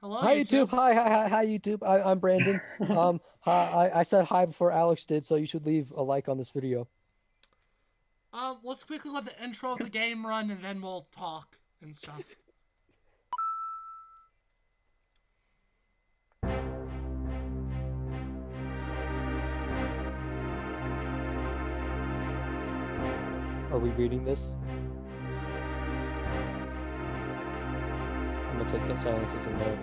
Hello, Hi YouTube. YouTube. Hi YouTube. I'm Brandon. Hi, I said hi before Alex did, so you should leave a like on this video. Let's quickly let the intro of the game run, and then we'll talk and stuff. Are we reading this? I'm gonna take that silence as a no.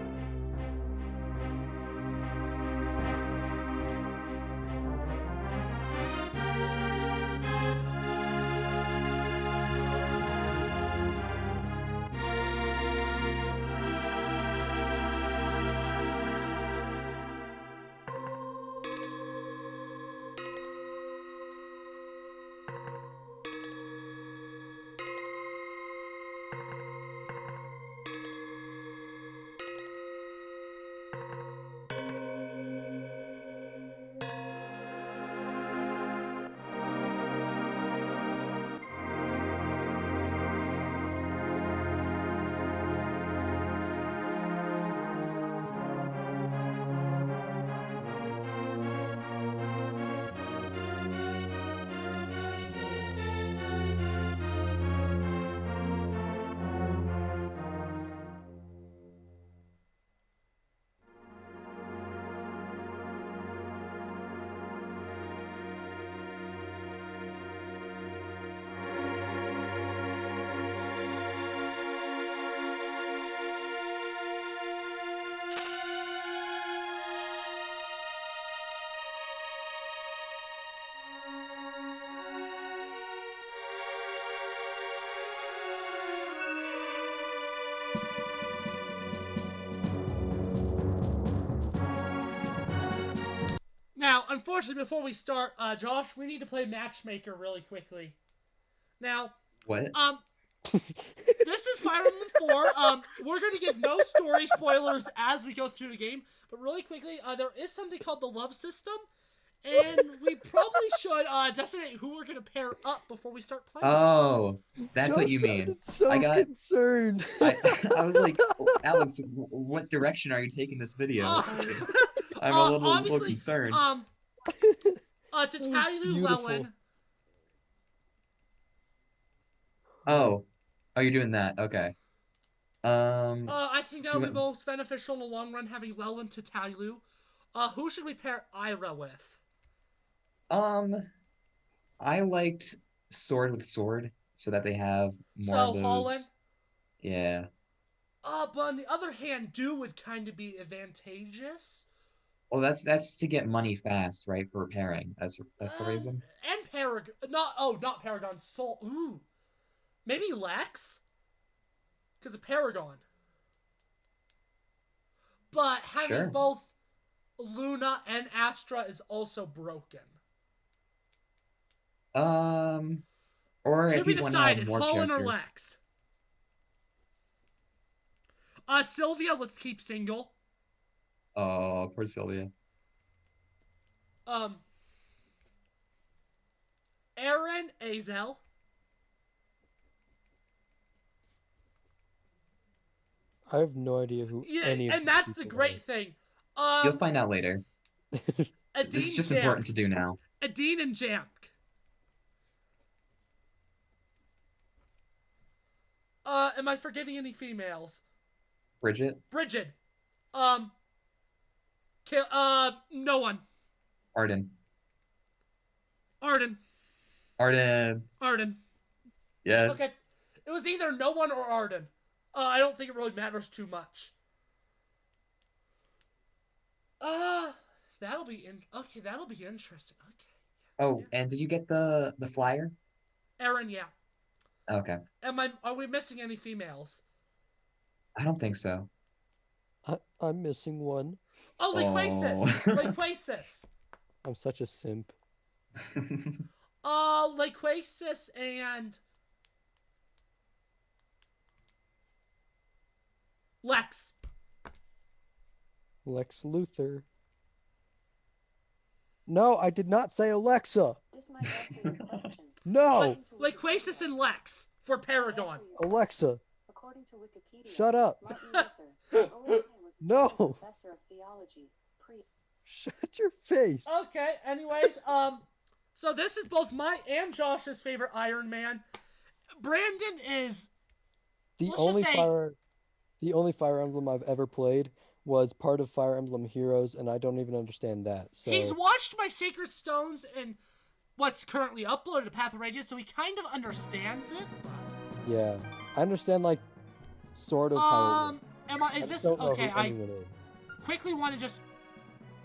Now, unfortunately, before we start, Josh, we need to play Matchmaker really quickly. Now, What? this is Fire Emblem 4. We're going to give no story spoilers as we go through the game, but really quickly, there is something called the love system, and we probably should designate who we're going to pair up before we start playing. Oh, that's what Joe you mean. sounded so I got. concerned. I was like, Alex, what direction are you taking this video? I'm a little Obviously, concerned. To tell you, Beautiful. Llewellyn. Oh, you're doing that. Okay. I think that you would be went- most beneficial in the long run, having Llewellyn to Talu. Who should we pair Ira with? um, I liked sword with sword so that they have more of So, Holland. those. Yeah. But on the other hand, Do would kind of be advantageous. Well, that's to get money fast, right? For repairing. That's the reason. And Paragon. Not Paragon. Soul. Ooh. Maybe Lex? Because of Paragon. But having Sure. both Luna and Astra is also broken. Or To if be you want to have decided, more Holland or characters. Lex. Sylvia, let's keep single. Oh, poor Sylvia. Um, Aaron, Azel. I have no idea who Yeah, any of and these that's the people great thing. You'll find out later. This is Adine just Jamk. important to do now. Adine and Jamk. Am I forgetting any females? Bridget, Bridget. No one. Arden, Arden. Arden. Arden. Okay. Yes. It was either no one or Arden. I don't think it really matters too much. That'll be that'll be interesting. Okay. Oh, Yeah. and did you get the flyer? Aaron, yeah. Okay. Are we missing any females? I don't think so. I'm missing one. Oh, Oh. Laquasis. I'm such a simp. Laquasis and Lex. Lex Luthor. No, I did not say Alexa. This might answer your question. No, Laquasis and Lex for Paragon. Alexa, According to Wikipedia, shut up. Martin Luther, the only man was No. Professor of Theology. Shut your face. Okay, anyways, so this is both my and Josh's favorite Iron Man. Brandon is... The let's just say- the only Fire Emblem I've ever played was part of Fire Emblem Heroes, and I don't even understand that. So He's watched my Sacred Stones and what's currently uploaded to Path of Radius, so he kind of understands it. But... yeah, I understand like sort of how. It works. Is I just this don't know okay? who I anyone is. quickly want to just...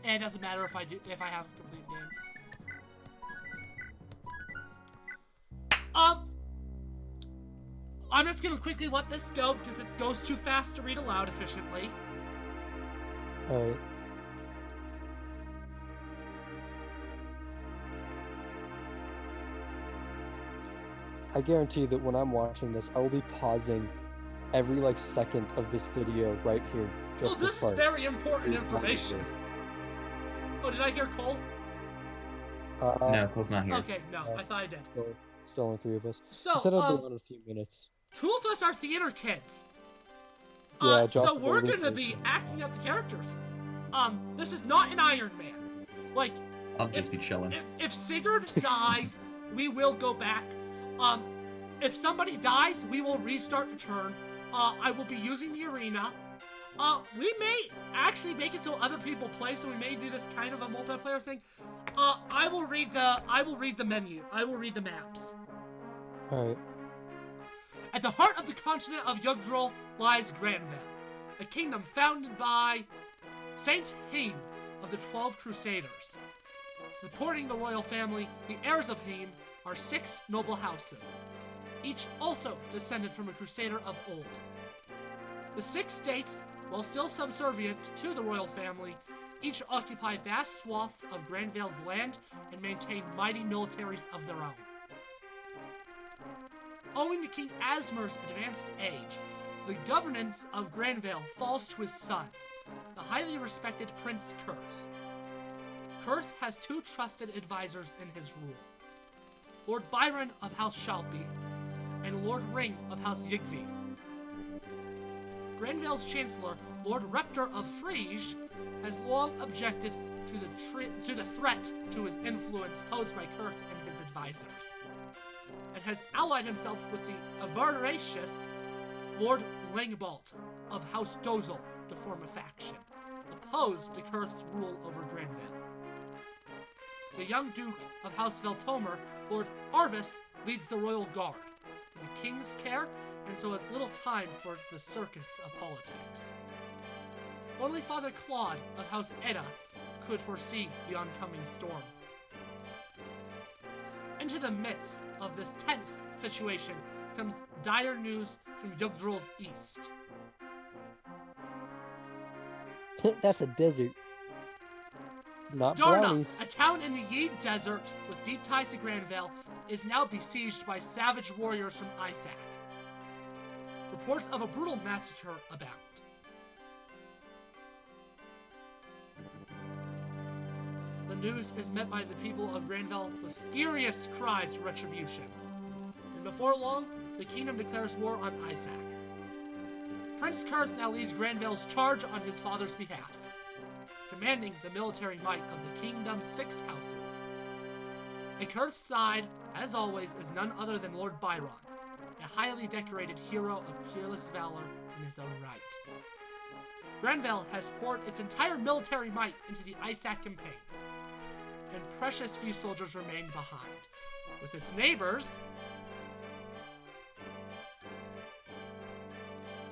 it doesn't matter if I have complete game. I'm just gonna quickly let this go because it goes too fast to read aloud efficiently. All right. I guarantee that when I'm watching this, I will be pausing every like second of this video right here. Just This is part. very important information. Oh, did I hear Cole? No, Cole's not here. Okay, no, I thought I did. Still only 3 of us. So, I said I'll do it in a few minutes. 2 of us are theater kids. Yeah, So Josh we're will gonna lose. be acting out the characters. This is not an Iron Man. Like, I'll just be chilling. if Sigurd dies, we will go back. If somebody dies, we will restart the turn. I will be using the arena. We may actually make it so other people play, so we may do this kind of a multiplayer thing. I will read the menu. I will read the maps. Alright. At the heart of the continent of Yggdrasil lies Granville, a kingdom founded by Saint Haim of the 12 Crusaders. Supporting the royal family, the heirs of Haim are 6 noble houses, each also descended from a crusader of old. The 6 states, while still subservient to the royal family, each occupy vast swaths of Granville's land and maintain mighty militaries of their own. Owing to King Asmer's advanced age, the governance of Granville falls to his son, the highly respected Prince Kurth. Kurth has 2 trusted advisors in his rule, Lord Byron of House Shalby and Lord Ring of House Yigvi. Granville's Chancellor, Lord Reptor of Friege, has long objected to the threat to his influence posed by Kurth and his advisors, and has allied himself with the avaricious Lord Langbalt of House Dozel to form a faction, opposed to Kurth's rule over Granville. The young Duke of House Veltomer, Lord Arvis, leads the Royal Guard, in the King's care, and so has little time for the circus of politics. Only Father Claude of House Edda could foresee the oncoming storm. Into the midst of this tense situation comes dire news from Yggdrasil's east. That's a desert. Not Darna, brownies. a town in the Yeed Desert with deep ties to Granville, is now besieged by savage warriors from Isaac. Reports of a brutal massacre abound. The news is met by the people of Granville with furious cries for retribution. And before long, the kingdom declares war on Isaac. Prince Kurth now leads Granville's charge on his father's behalf, commanding the military might of the kingdom's 6 houses. At Kurth's side, as always, is none other than Lord Byron, a highly decorated hero of peerless valor in his own right. Granville has poured its entire military might into the Isaac campaign, and precious few soldiers remain behind, with its neighbors,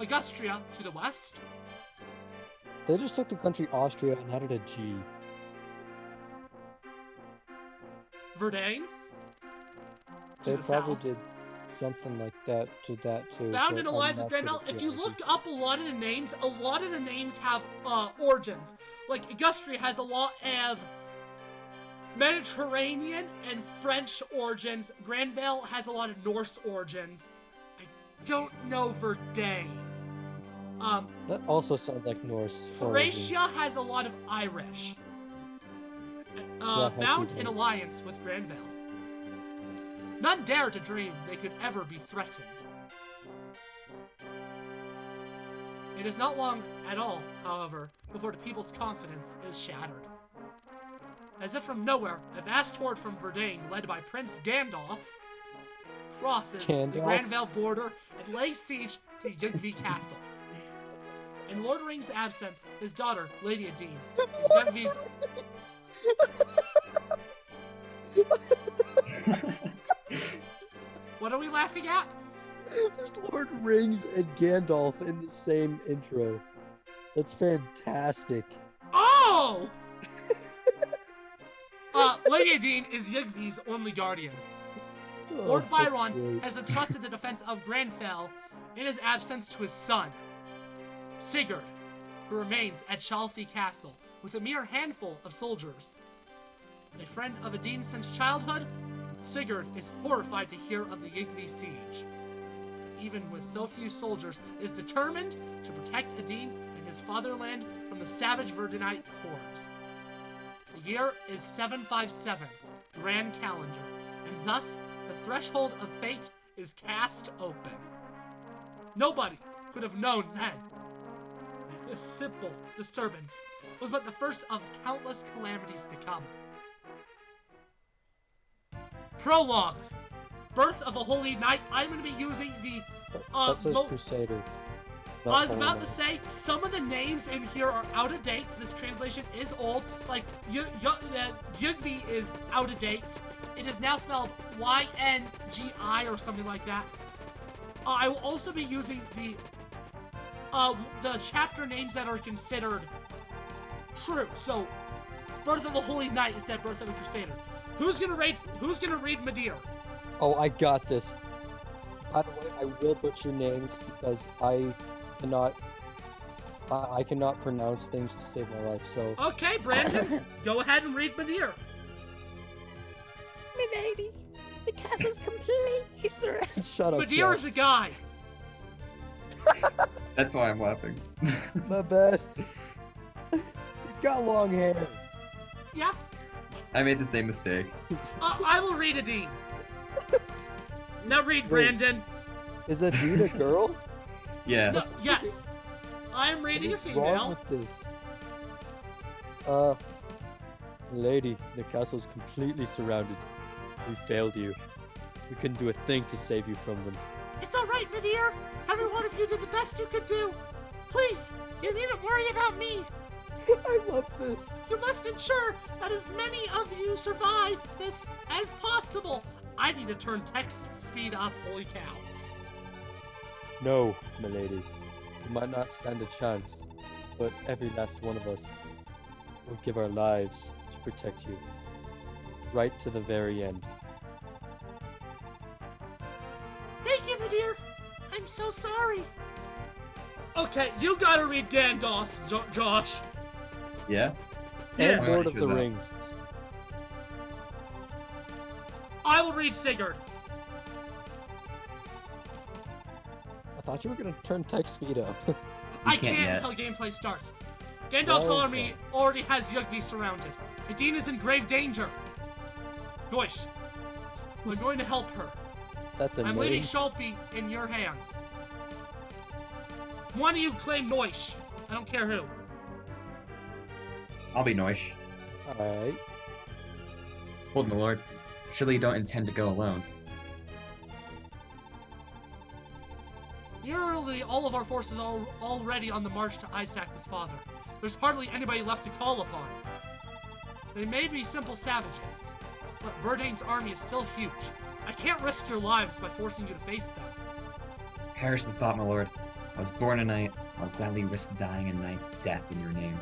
Augustria to the west, They just took the country Austria and added a G. Verdane to They the probably south. did something like that too. Bound but in I'm alliance with not Granville. sure If you the look up a lot of the names have origins. Like Augustria has a lot of Mediterranean and French origins. Granville has a lot of Norse origins. I don't know Verdane. That also sounds like Norse. origins. Thracia has a lot of Irish. I Bound see in that. alliance with Granville. None dare to dream they could ever be threatened. It is not long at all, however, before the people's confidence is shattered. As if from nowhere, a vast horde from Verdane, led by Prince Gandalf, crosses the Granvale border and lays siege to Yugvi Castle. In Lord Ring's absence, his daughter, Lady Adine, is Yugvi's... What are we laughing at? There's Lord Rings and Gandalf in the same intro. That's fantastic. Oh! Lady Adine is Yugvi's only guardian. Lord Byron has entrusted the defense of Granfell in his absence to his son, Sigurd, who remains at Shalfie Castle with a mere handful of soldiers. A friend of Adine since childhood, Sigurd is horrified to hear of the Yugvi siege. Even with so few soldiers, is determined to protect Adine and his fatherland from the savage Verdunite hordes. The year is 757, Grand Calendar, and thus the threshold of fate is cast open. Nobody could have known then. This simple disturbance was but the first of countless calamities to come. Prologue. Birth of a Holy Knight. I'm going to be using the... that says Crusader. I was about to say, some of the names in here are out of date. This translation is old. Like, Yugvi is out of date. It is now spelled Y-N-G-I or something like that. I will also be using the chapter names that are considered true. So, Birth of a Holy Knight instead of Birth of a Crusader. Who's gonna read Madir? Oh, I got this. By the way, I will butcher names because I cannot pronounce things to save my life, so... Okay, Brandon, go ahead and read Madir. Milady, the castle's completely surrounded. Shut up, Madir Josh. is a guy. That's why I'm laughing. My bad. He's got long hair. Yeah. I made the same mistake. I will read Adine. Now read, Brandon. Is Adine a girl? Yeah. No, yes. I'm reading a What is wrong female. with this? Lady, the castle's completely surrounded. We failed you. We couldn't do a thing to save you from them. It's alright, Madir. Every one of you did the best you could do. Please, you needn't worry about me. I love this. You must ensure that as many of you survive this as possible. I need to turn text speed up, holy cow. No, milady. You might not stand a chance, but every last one of us will give our lives to protect you. Right to the very end. Thank you, Madir. I'm so sorry. Okay, you gotta read Gandalf, Josh. Yeah? Yeah. And Lord of Why the don't you Rings. I will read Sigurd. I thought you were gonna turn text speed up. I can't can't yet. until gameplay starts. Gandalf's Okay. army already has Yugvi surrounded. Adine is in grave danger. Noish, I'm going to help her. That's a I'm name. leaving Shalpi in your hands. One of you claim Noish. I don't care who. I'll be Noish. Alright. Hold, my lord. Surely you don't intend to go alone. Nearly all of our forces are already on the march to Isaac with Father. There's hardly anybody left to call upon. They may be simple savages, but Verdane's army is still huge. I can't risk your lives by forcing you to face them. Perish the thought, my lord. I was born a knight. I'll gladly risk dying a knight's death in your name.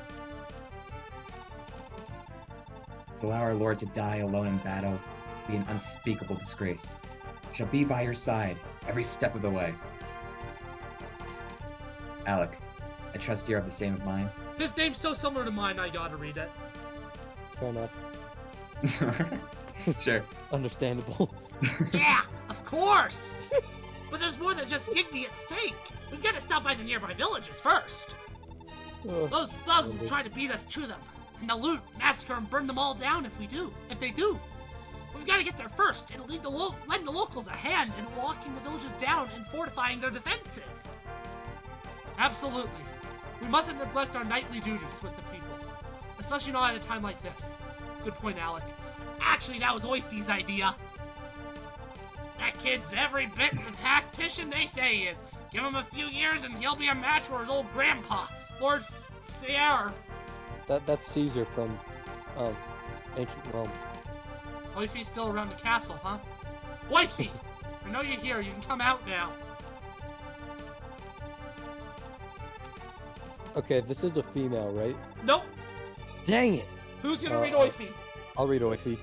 To allow our lord to die alone in battle would be an unspeakable disgrace. I shall be by your side every step of the way. Alec, I trust you're of the same of mind. His name's so similar to mine, I gotta read it. Fair enough. Sure. Understandable. Yeah, of course! But there's more than just Yigby at stake. We've got to stop by the nearby villages first. Ugh. Those thugs will try to beat us to them, and they'll loot, massacre, and burn them all down if they do. We've got to get there first and lend the locals a hand in locking the villages down and fortifying their defenses. Absolutely. We mustn't neglect our nightly duties with the people. Especially not at a time like this. Good point, Alec. Actually, that was Oify's idea. That kid's every bit the tactician they say he is. Give him a few years and he'll be a match for his old grandpa, Lord Sierra. That's Caesar from ancient Rome. Oify's still around the castle, huh? Oify! I know you're here. You can come out now. Okay, this is a female, right? Nope. Dang it! Who's gonna read Oify? I'll read Oify,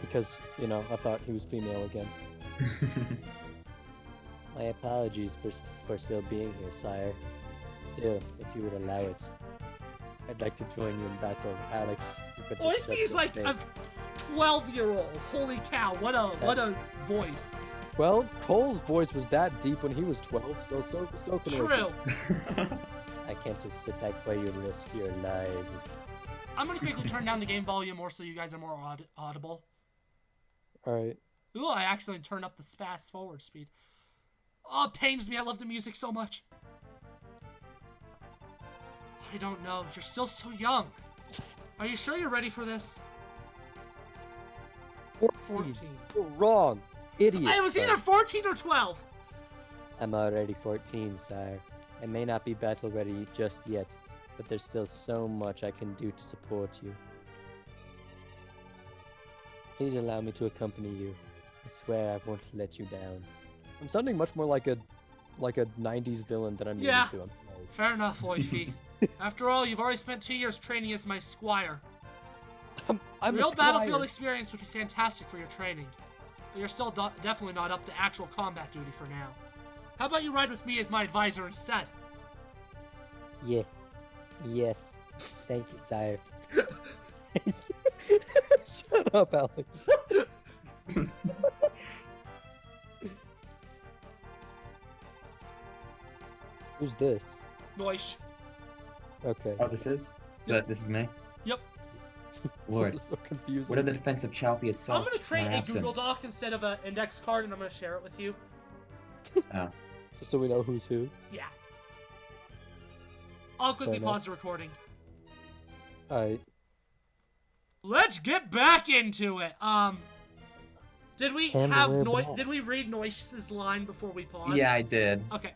because, I thought he was female again. My apologies for still being here, sire. Still, if you would allow it, I'd like to join you in battle, Alex. Oify's like a 12-year-old. Holy cow! What a voice. Well, Cole's voice was that deep when he was 12, so can True. I can't just sit back while you risk your lives. I'm gonna quickly turn down the game volume more so you guys are more audible. Alright. Ooh, I accidentally turned up the fast forward speed. Oh, it pains me. I love the music so much. I don't know. You're still so young. Are you sure you're ready for this? 14. You're wrong. Idiot. I was either 14 or 12. I'm already 14, sire. I may not be battle ready just yet, but there's still so much I can do to support you. Please allow me to accompany you. I swear I won't let you down. I'm sounding much more like a 90s villain than I'm Yeah. used to. I'm sorry. Fair enough, Oify. After all, you've already spent 2 years training as my squire. I'm Real a battlefield squire. experience would be fantastic for your training, but you're still definitely not up to actual combat duty for now. How about you ride with me as my advisor instead? Yeah. Yes. Thank you, sire. Shut up, Alex. Who's this? Noish. Okay. Oh, this is? So this is me? Yep. Lord. This is so confusing. What are the defense of Chalfie itself? I'm gonna create in my a Google absence? Doc instead of an index card, and I'm gonna share it with you. Oh. Just so we know who's who. Yeah. I'll quickly Fair enough. pause the recording. Alright. Let's get back into it. Did we And have we're back. Did we read Noish's line before we paused? Yeah, I did. Okay.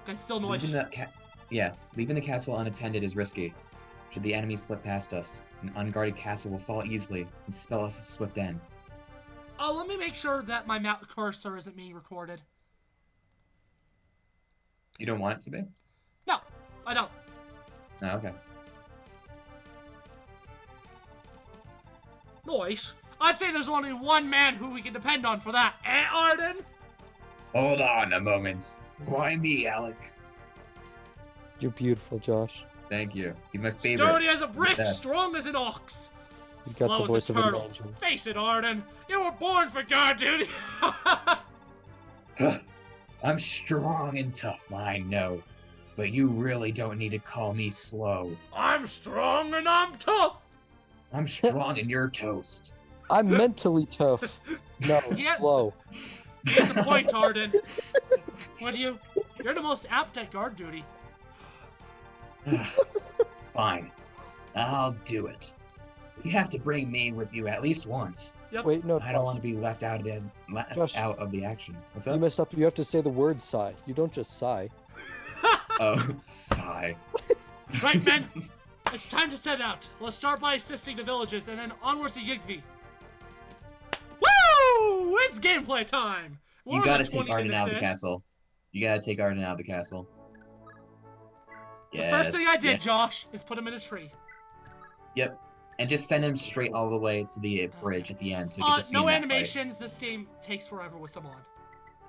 Okay, still Leaving Noish. leaving the castle unattended is risky. Should the enemy slip past us, an unguarded castle will fall easily and spell us a swift end. Let me make sure that my cursor isn't being recorded. You don't want it to be? No, I don't. No, okay. Noish. I'd say there's only one man who we can depend on for that. Eh, Arden? Hold on a moment. Why me, Alec? You're beautiful, Josh. Thank you. He's my favorite. Sturdy as a brick, Yes. strong as an ox. You've got the Slow voice as a of an turtle. angel. Face it, Arden. You were born for guard duty. I'm strong and tough, I know. But you really don't need to call me slow. I'm strong and I'm tough. I'm strong and you're toast. I'm mentally tough. No, Yeah. slow. Here's a point, Arden. You're the most apt at guard duty. Fine. I'll do it. You have to bring me with you at least once. Yep. Wait, no. I don't want to be left out Josh. of the action. What's You up? messed up. You have to say the word sigh. You don't just sigh. Oh, sigh. Right, men. It's time to set out. Let's start by assisting the villages and then onwards to Yigvi. Woo! It's gameplay time. We're You gotta about 20 take Arden minutes out of the in. castle. You gotta take Arden out of the castle. The first thing I did, yes. Josh, is put him in a tree. Yep. And just send him straight all the way to the bridge at the end. So he can just be No in that animations. This game takes forever with them on. fight.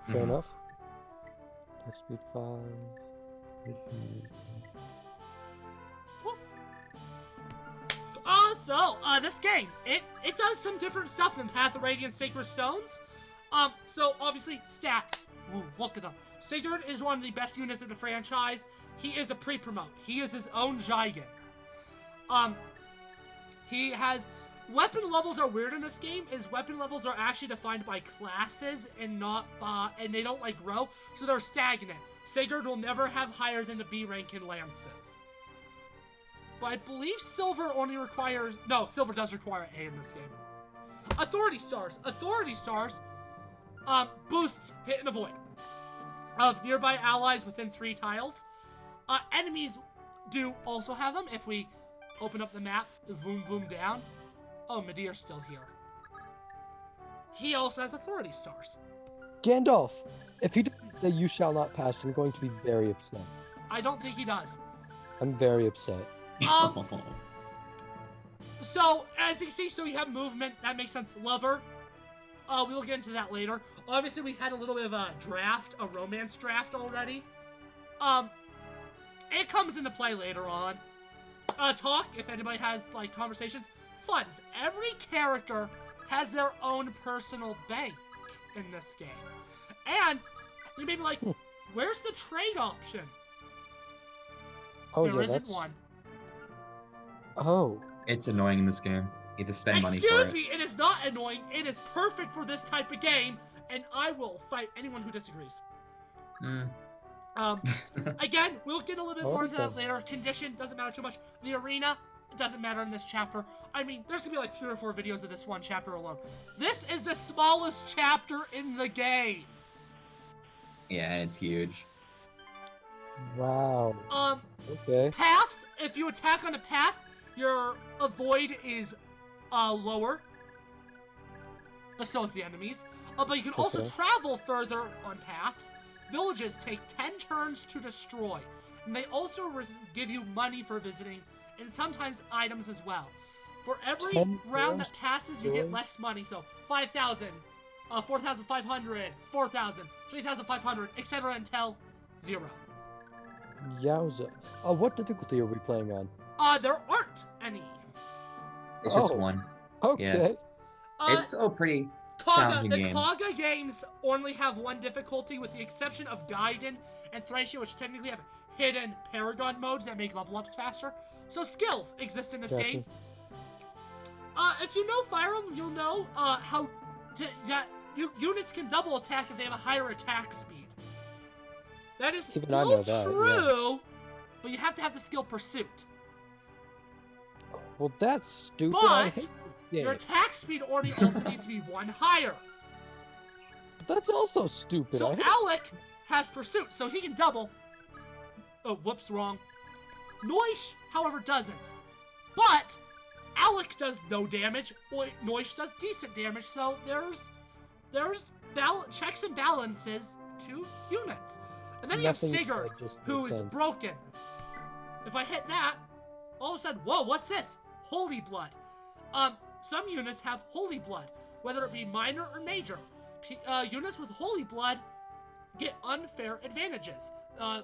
Fair Mhm. enough. Dark speed 5. This game, it does some different stuff than Path of Radiant Sacred Stones. So obviously, stats. Ooh, look at them. Sigurd is one of the best units in the franchise. He is a pre-promote. He is his own Gigan. He has weapon levels are weird in this game. Is weapon levels are actually defined by classes and not by, and they don't like grow, so they're stagnant. Sigurd will never have higher than the B rank in lances. But I believe silver only requires, no, silver does require A in this game. Authority stars. Authority stars boosts hit and avoid of nearby allies within 3 tiles. Enemies do also have them. If we open up the map, voom voom down. Oh, Medir's still here. He also has authority stars. Gandalf, if he doesn't say you shall not pass, I'm going to be very upset. I don't think he does. I'm very upset. So, as you can see, so you have movement. That makes sense. Lover. We will get into that later. Obviously, we had a little bit of a draft, a romance draft already. It comes into play later on. Talk, if anybody has, like, conversations. Funds. Every character has their own personal bank in this game. And you may be like, where's the trade option? Oh, There yeah, isn't that's... one. Oh. It's annoying in this game. You have to spend money for it. Excuse me, it is not annoying. It is perfect for this type of game, and I will fight anyone who disagrees. Again, we'll get a little bit more into that later. Condition doesn't matter too much. The arena doesn't matter in this chapter. I mean, there's gonna be like 3 or 4 videos of this one chapter alone. This is the smallest chapter in the game. Yeah, it's huge. Wow. Okay. Paths, if you attack on a path, your avoid is lower. But so is the enemies. But you can also travel further on paths. Villages take 10 turns to destroy. And they also give you money for visiting, and sometimes items as well. For every round that passes, you get less money. So 5,000, 4,500, 4,000, 3,500, etc. until 0. Yowza. What difficulty are we playing on? There aren't any. It's just one. Okay. Yeah. It's a pretty Kaga, challenging the game. Kaga games only have one difficulty, with the exception of Gaiden and Thracia, which technically have hidden Paragon modes that make level ups faster. So skills exist in this game. If you know Fire Emblem, you'll know how that units can double attack if they have a higher attack speed. That is still true, but you have to have the skill Pursuit. Well, that's stupid. But your attack speed already also needs to be 1 higher. That's also stupid. So Alec has Pursuit, so he can double. Oh, whoops, wrong. Noish, however, doesn't. But Alec does no damage. Noish does decent damage, so there's checks and balances to units. And then you have Sigurd, who is broken. If I hit that, all of a sudden, whoa, what's this? Holy Blood. Some units have Holy Blood, whether it be minor or major. Units with Holy Blood get unfair advantages.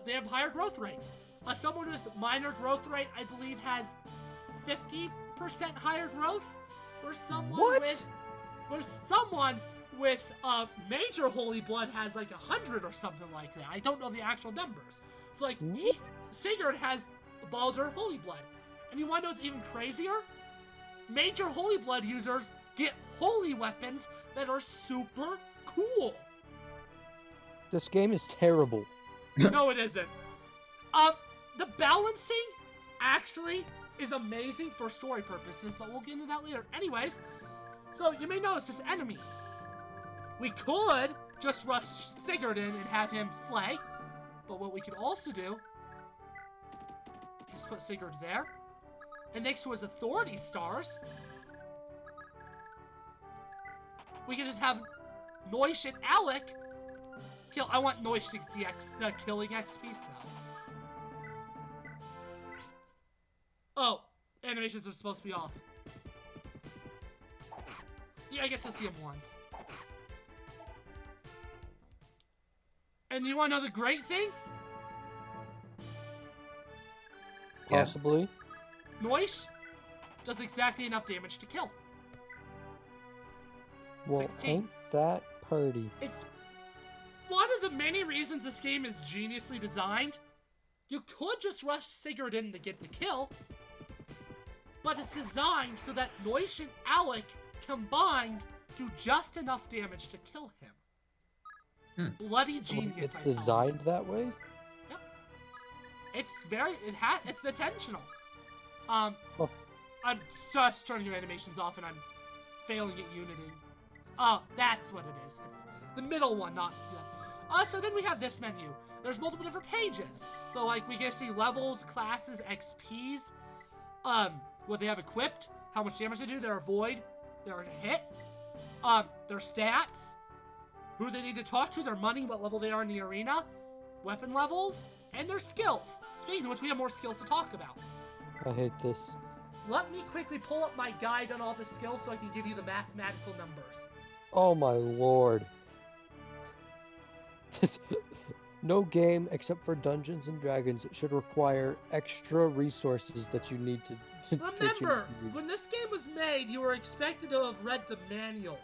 They have higher growth rates. Someone with minor growth rate, I believe, has 50% higher growth, or someone with major Holy Blood has like 100 or something like that. I don't know the actual numbers. So like Sigurd has Baldur Holy Blood. And you want to know what's even crazier? Major Holy Blood users get holy weapons that are super cool. This game is terrible. No, it isn't. The balancing actually is amazing for story purposes, but we'll get into that later. Anyways, so you may notice this enemy. We could just rush Sigurd in and have him slay, but what we could also do is put Sigurd there, and next to his authority stars, we can just have Noish and Alec kill. I want Noish to get the killing XP, so. Oh, animations are supposed to be off. Yeah, I guess I'll see him once. And you want to know the great thing? Possibly. Noish does exactly enough damage to kill. Well, 16. ain't that purty. It's one of the many reasons this game is geniusly designed. You could just rush Sigurd in to get the kill, but it's designed so that Noish and Alec combined do just enough damage to kill him. Bloody genius, It's I tell you. designed that way? Yep. It's intentional. Oh. I'm just turning your animations off and I'm failing at Unity. Oh, that's what it is. It's the middle one, not... so then we have this menu. There's multiple different pages. So, like, we get to see levels, classes, XPs, what they have equipped, how much damage they do, their avoid, their hit, their stats, who they need to talk to, their money, what level they are in the arena, weapon levels, and their skills. Speaking of which, we have more skills to talk about. I hate this. Let me quickly pull up my guide on all the skills so I can give you the mathematical numbers. Oh my lord. No game except for Dungeons and Dragons should require extra resources that you need to Remember, when this game was made, you were expected to have read the manual.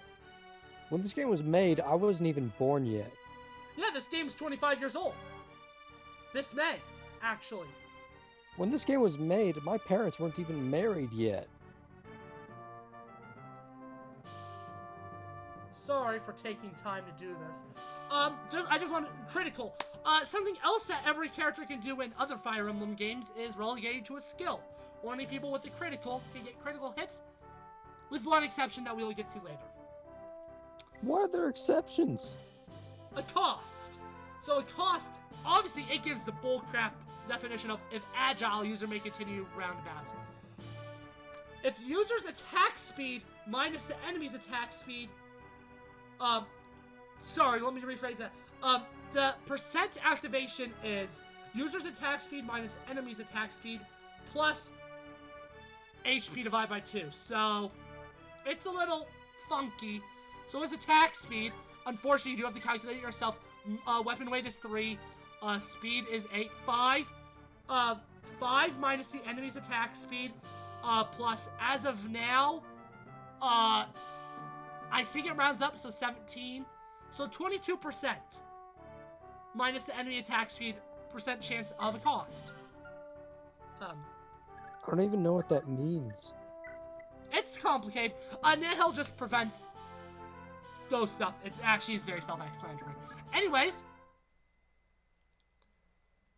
When this game was made, I wasn't even born yet. Yeah, this game's 25 years old. This May, actually. When this game was made, my parents weren't even married yet. Sorry for taking time to do this. I just want to... Critical. Something else that every character can do in other Fire Emblem games is relegated to a skill. Only people with the critical can get critical hits, with one exception that we'll get to later. Why are there exceptions? A cost. So a cost, obviously, it gives the bullcrap definition of if agile, user may continue round battle. If the user's attack speed minus the enemy's attack speed, sorry, let me rephrase that. The percent activation is user's attack speed minus enemy's attack speed plus HP divided by 2. So, it's a little funky. So his attack speed, unfortunately, you do have to calculate it yourself. Weapon weight is 3. Speed is 8. 5. 5 minus the enemy's attack speed. Plus, as of now, I think it rounds up, so 17. So 22% minus the enemy attack speed percent chance of a cost. I don't even know what that means. It's complicated. Nihil just prevents those stuff. It actually is very self-explanatory. Anyways,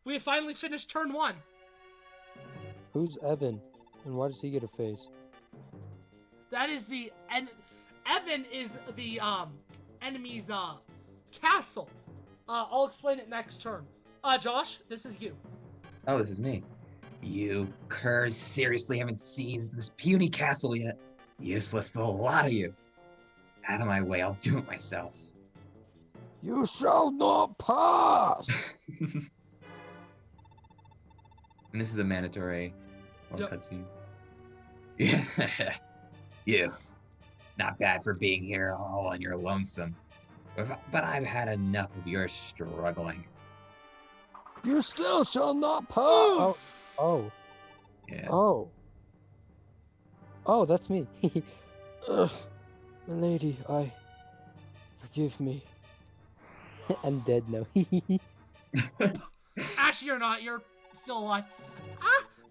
we have finally finished turn 1. Who's Evan? And why does he get a face? That is the... Evan is the, enemy's, castle. I'll explain it next turn. Josh, this is you. Oh, this is me. You curs seriously haven't seized this puny castle yet. Useless, the lot of you. Out of my way, I'll do it myself. You shall not pass! And this is a mandatory Yep. cutscene. Yeah. You. Not bad for being here all on your lonesome. But I've had enough of your struggling. You still shall not pass! Oh. Oh. Yeah. Oh. Oh, that's me. Ugh. Milady, forgive me. I'm dead now. Actually, you're not. You're still alive.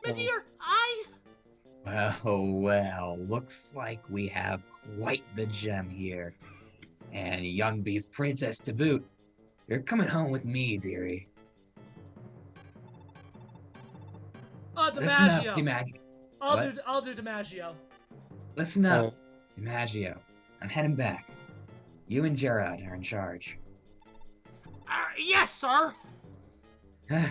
My dear, Well, looks like we have quite the gem here. And young beast princess to boot. You're coming home with me, dearie. Listen up, DiMaggio. I'll do DiMaggio. Listen up, DiMaggio. I'm heading back. You and Gerard are in charge. Yes, sir.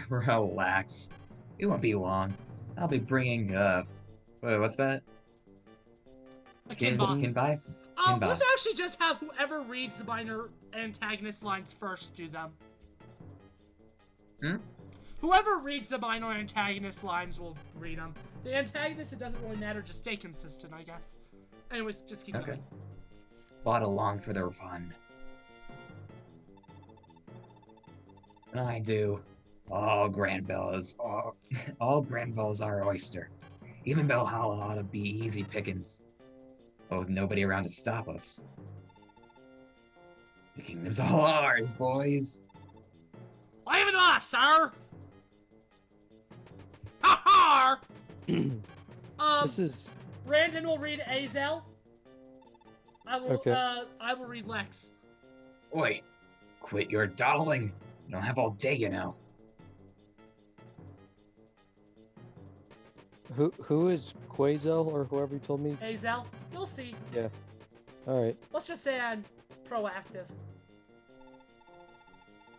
Relax. It won't be long. I'll be bringing, wait, what's that? A Kinbot. Kinbot. Let's actually just have whoever reads the minor antagonist lines first do them. Whoever reads the minor antagonist lines will read them. The antagonist, it doesn't really matter, just stay consistent, I guess. Anyways, just keep going. Fought along for the fun. And I do. All Granville's our oyster. Even Valhalla ought to be easy pickings. But with nobody around to stop us. The kingdom's all ours, boys. Leave it to us, sir! Ha-ha! This is Brandon will read Azel. Okay. I will read Lex. Oi, quit your dawdling. You don't have all day, you know. who is Quazel or whoever you told me? Azel, you'll see. Yeah. All right. Let's just say I'm proactive.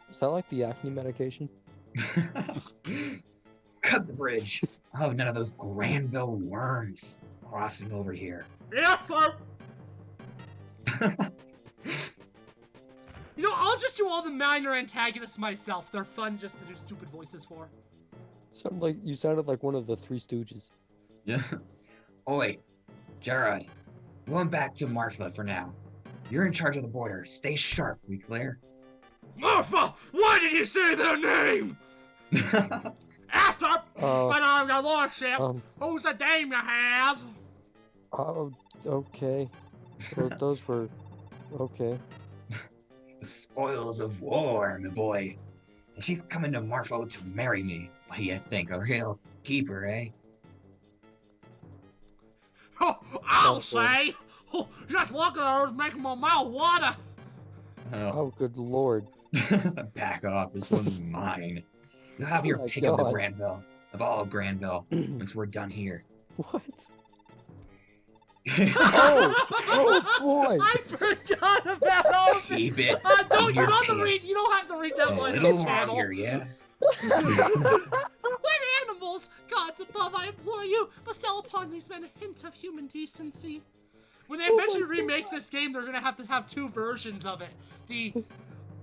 Is that like the acne medication? Cut the bridge. Oh, none of those Granville worms crossing over here. Yeah, sir. You know, I'll just do all the minor antagonists myself. They're fun just to do stupid voices for. You sounded like one of the Three Stooges. Yeah. Oi, Gerard, going back to Marfa for now. You're in charge of the border. Stay sharp, we clear? Marfa, why did you say their name? After, but I'm your lordship. Who's the dame you have? Oh, okay. Well, those were okay. The spoils of war, my boy. And she's coming to Marfo to marry me. What do you think? A real keeper, eh? Oh, I'll say. Oh, just look at her, it's making my mouth water. Oh, good lord. Back off. This one's mine. You'll have your Oh my pick of the God. Granville. Of all Granville. Once we're done here. What? Oh boy. I forgot about all of it. Keep it. You in your don't have to read. pants. You don't have to read that A line on little the channel. longer, yeah? When animals, gods above, I implore you, bestow upon these men a hint of human decency. When they eventually remake this game, they're gonna have to have two versions of it: the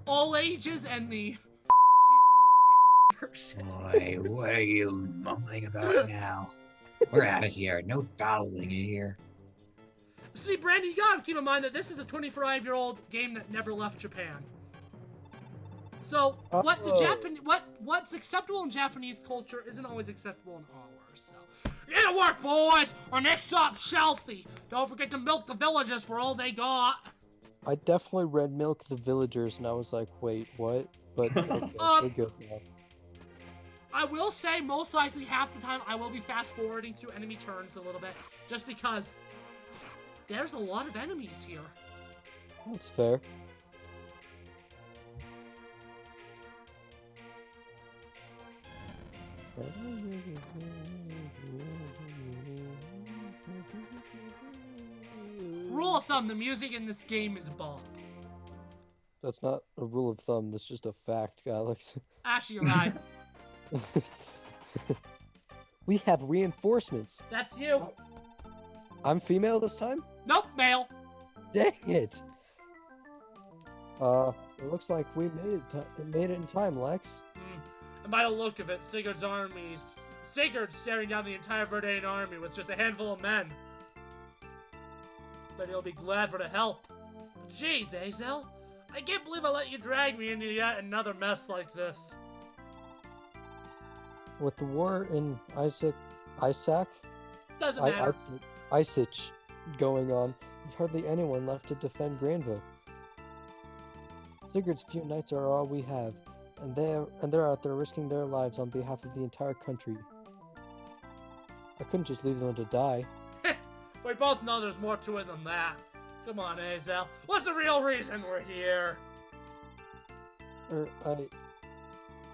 all ages and the version. Boy, what are you mumbling about now? We're out of here. No dawdling in here. See, Brandon, you gotta keep in mind that this is a 25-year-old game that never left Japan. So what's acceptable in Japanese culture isn't always acceptable in ours. So get to work, boys, or next up, Shelfie. Don't forget to milk the villagers for all they got. I definitely read Milk the Villagers and I was like, wait, what? But okay, we're good now. I will say, most likely half the time, I will be fast-forwarding through enemy turns a little bit, just because there's a lot of enemies here. That's fair. Rule of thumb, the music in this game is a bomb. That's not a rule of thumb, that's just a fact, Alex. Actually, you're right. We have reinforcements. That's you. I'm female this time? Nope, male. Dang it! It looks like we made it in time, Lex. And by the look of it, Sigurd's staring down the entire Verdain army with just a handful of men. But he'll be glad for the help. But jeez, Azel, I can't believe I let you drag me into yet another mess like this. With the war in Isaac Doesn't matter. Isich going on, there's hardly anyone left to defend Granville. Sigurd's few knights are all we have, and they're out there risking their lives on behalf of the entire country. I couldn't just leave them to die. We both know there's more to it than that. Come on, Azel. What's the real reason we're here? I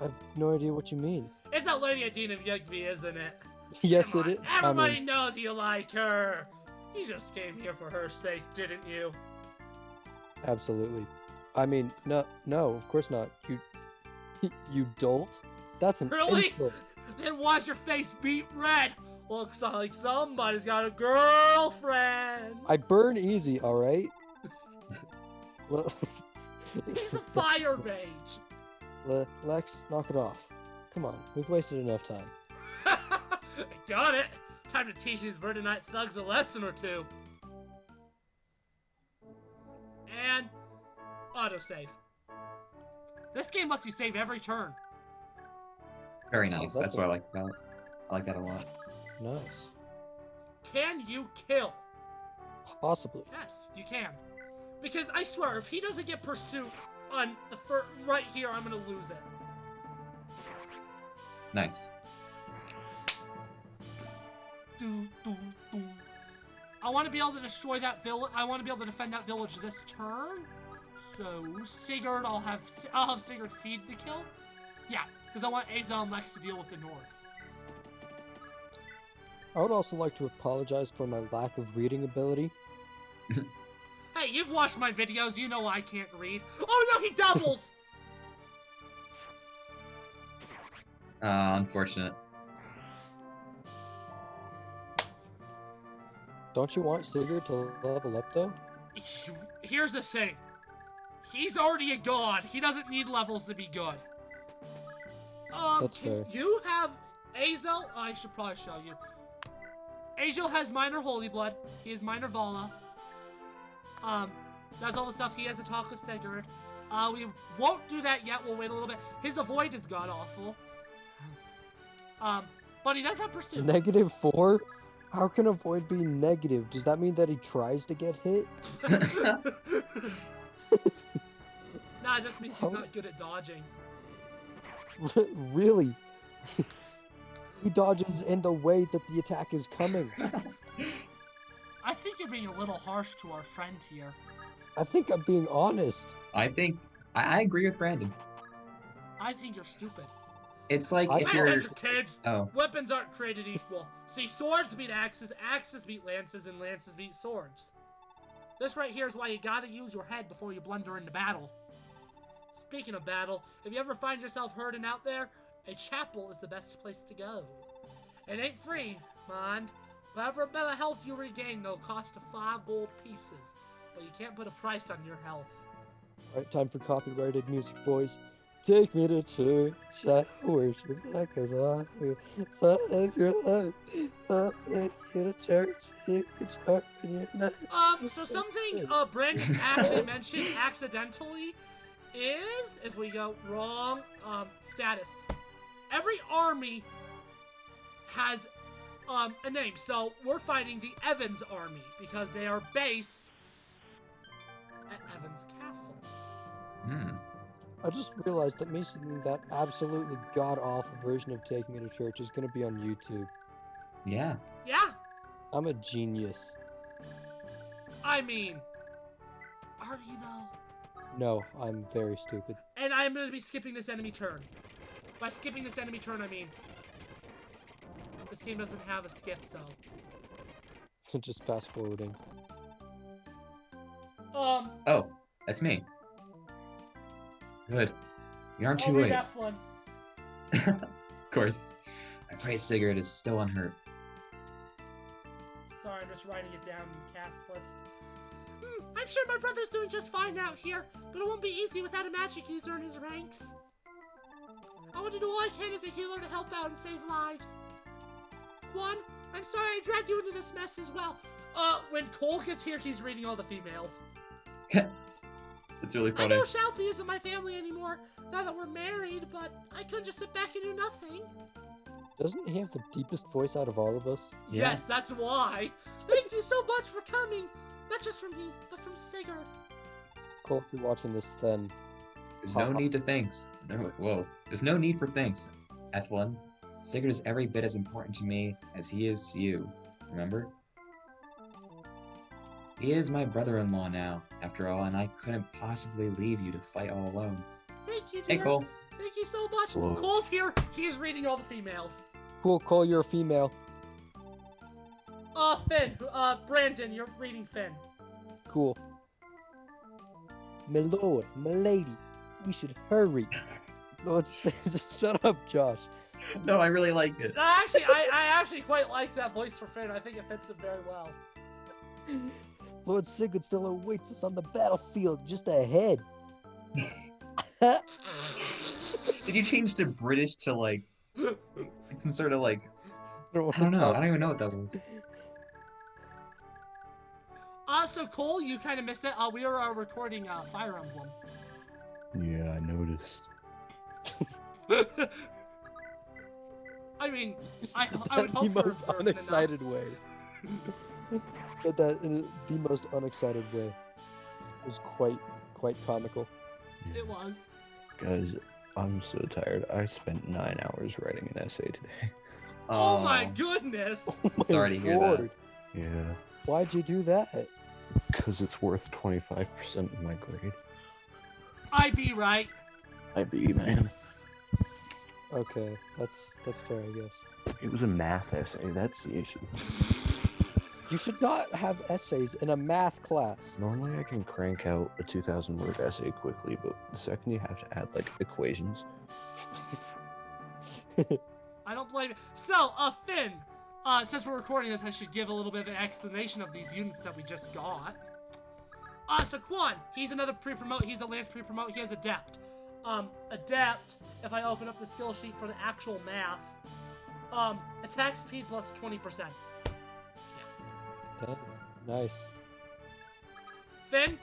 have no idea what you mean. It's that Lady Adine of Yugby, isn't it? Yes, Come it on, is. Everybody knows you like her. You just came here for her sake, didn't you? Absolutely. I mean, no, of course not. You dolt. That's an Really? insult. Then why's your face beat red? Looks like somebody's got a girlfriend. I burn easy, all right. He's a fire mage. Lex, knock it off. Come on, we've wasted enough time. Got it. Time to teach these Verdinite thugs a lesson or two. And autosave. This game lets you save every turn. Very nice. Oh, That's what I like about it. I like that a lot. Nice. Can you kill? Possibly. Yes, you can. Because I swear, if he doesn't get pursuit on the right here, I'm gonna lose it. Nice. I want to be able to destroy that village. I want to be able to defend that village this turn. So Sigurd, I'll have Sigurd feed the kill. Yeah, because I want Azel and Lex to deal with the north. I would also like to apologize for my lack of reading ability. Hey, you've watched my videos. You know I can't read. Oh no, he doubles. Unfortunate. Don't you want Sigurd to level up, though? Here's the thing. He's already a god. He doesn't need levels to be good. That's fair. You have Azel. I should probably show you. Azel has minor Holy Blood. He has minor Vala. That's all the stuff. He has a talk with Sigurd. We won't do that yet. We'll wait a little bit. His avoid is god awful. But he does have pursuit. -4? How can avoid be negative? Does that mean that he tries to get hit? Nah, it just means he's not good at dodging. Really? He dodges in the way that the attack is coming. I think you're being a little harsh to our friend here. I think I'm being honest. I think I agree with Brandon. I think you're stupid. It's like if Pay you're attention, kids! oh Weapons aren't created equal. See, swords beat axes, axes beat lances, and lances beat swords. This right here is why you gotta use your head before you blunder into battle. Speaking of battle, if you ever find yourself hurting out there, a chapel is the best place to go. It ain't free, mind. Whatever bit of health you regain, though, costs 5 gold pieces. But you can't put a price on your health. Alright, time for copyrighted music, boys. Take me to church, I worship like a liar. Son of your life, I'll take you to church, you can sharpen your knife. So something Brandon actually mentioned accidentally is, if we go wrong, status. Every army has a name. So we're fighting the Evans army because they are based at Evans Castle. I just realized that me singing that absolutely god-awful version of Take Me to Church is gonna be on YouTube. yeah. Yeah, I'm a genius. I mean, are you though? No, I'm very stupid. And I'm going to be skipping this enemy turn. By skipping this enemy turn, I mean this game doesn't have a skip, so. Just fast forwarding. Oh, that's me. Good. You aren't I'll too read late. F1. Of course. I pray Sigurd is still unhurt. Sorry, I'm just writing it down in the cast list. I'm sure my brother's doing just fine out here, but it won't be easy without a magic user in his ranks. I want to do all I can as a healer to help out and save lives. Quan, I'm sorry I dragged you into this mess as well. When Cole gets here, he's reading all the females. It's really I funny. know Shalpy isn't my family anymore, now that we're married, but I couldn't just sit back and do nothing. Doesn't he have the deepest voice out of all of us? Yeah. Yes, that's why. Thank you so much for coming. Not just from me, but from Sigurd. Cole, if you're watching this, then There's no need to thanks. No, whoa. There's no need for thanks, Ethlin. Sigurd is every bit as important to me as he is to you. Remember? He is my brother-in-law now, after all, and I couldn't possibly leave you to fight all alone. Thank you, dear. Hey, Cole. Thank you so much. Whoa. Cole's here. He's reading all the females. cool, Cole, you're a female. Finn. Brandon, you're reading Finn. Cool. My lord, my lady, we should hurry. Lord says, shut up, Josh. No, I really like it. Actually, I actually quite like that voice for Finn. I think it fits him very well. Lord Sigurd still awaits us on the battlefield just ahead. Did you change to British to like some sort of like I don't know. I don't even know what that was. So Cole, you kind of missed it. We are recording Fire Emblem. Yeah, I noticed. I mean, I would hope the you're most observant unexcited way. Said that in the most unexcited way. It was quite comical. enough. It was. Guys, I'm so tired. I spent 9 hours writing an essay today. Oh my goodness! Oh my Sorry to hear that. lord. Yeah, Why'd you do that? because it's worth 25% of my grade. I be right. I be, man. Okay, that's fair, I guess. It was a math essay. That's the issue. You should not have essays in a math class. Normally, I can crank out a 2,000-word essay quickly, but the second you have to add like equations, I don't blame you. So, Finn, since we're recording this, I should give a little bit of an explanation of these units that we just got. So Quan, he's another pre-promote. He's a Lance pre-promote. He has Adept. Adept, if I open up the skill sheet for the actual math, attack speed plus 20%. Okay, nice. Finn,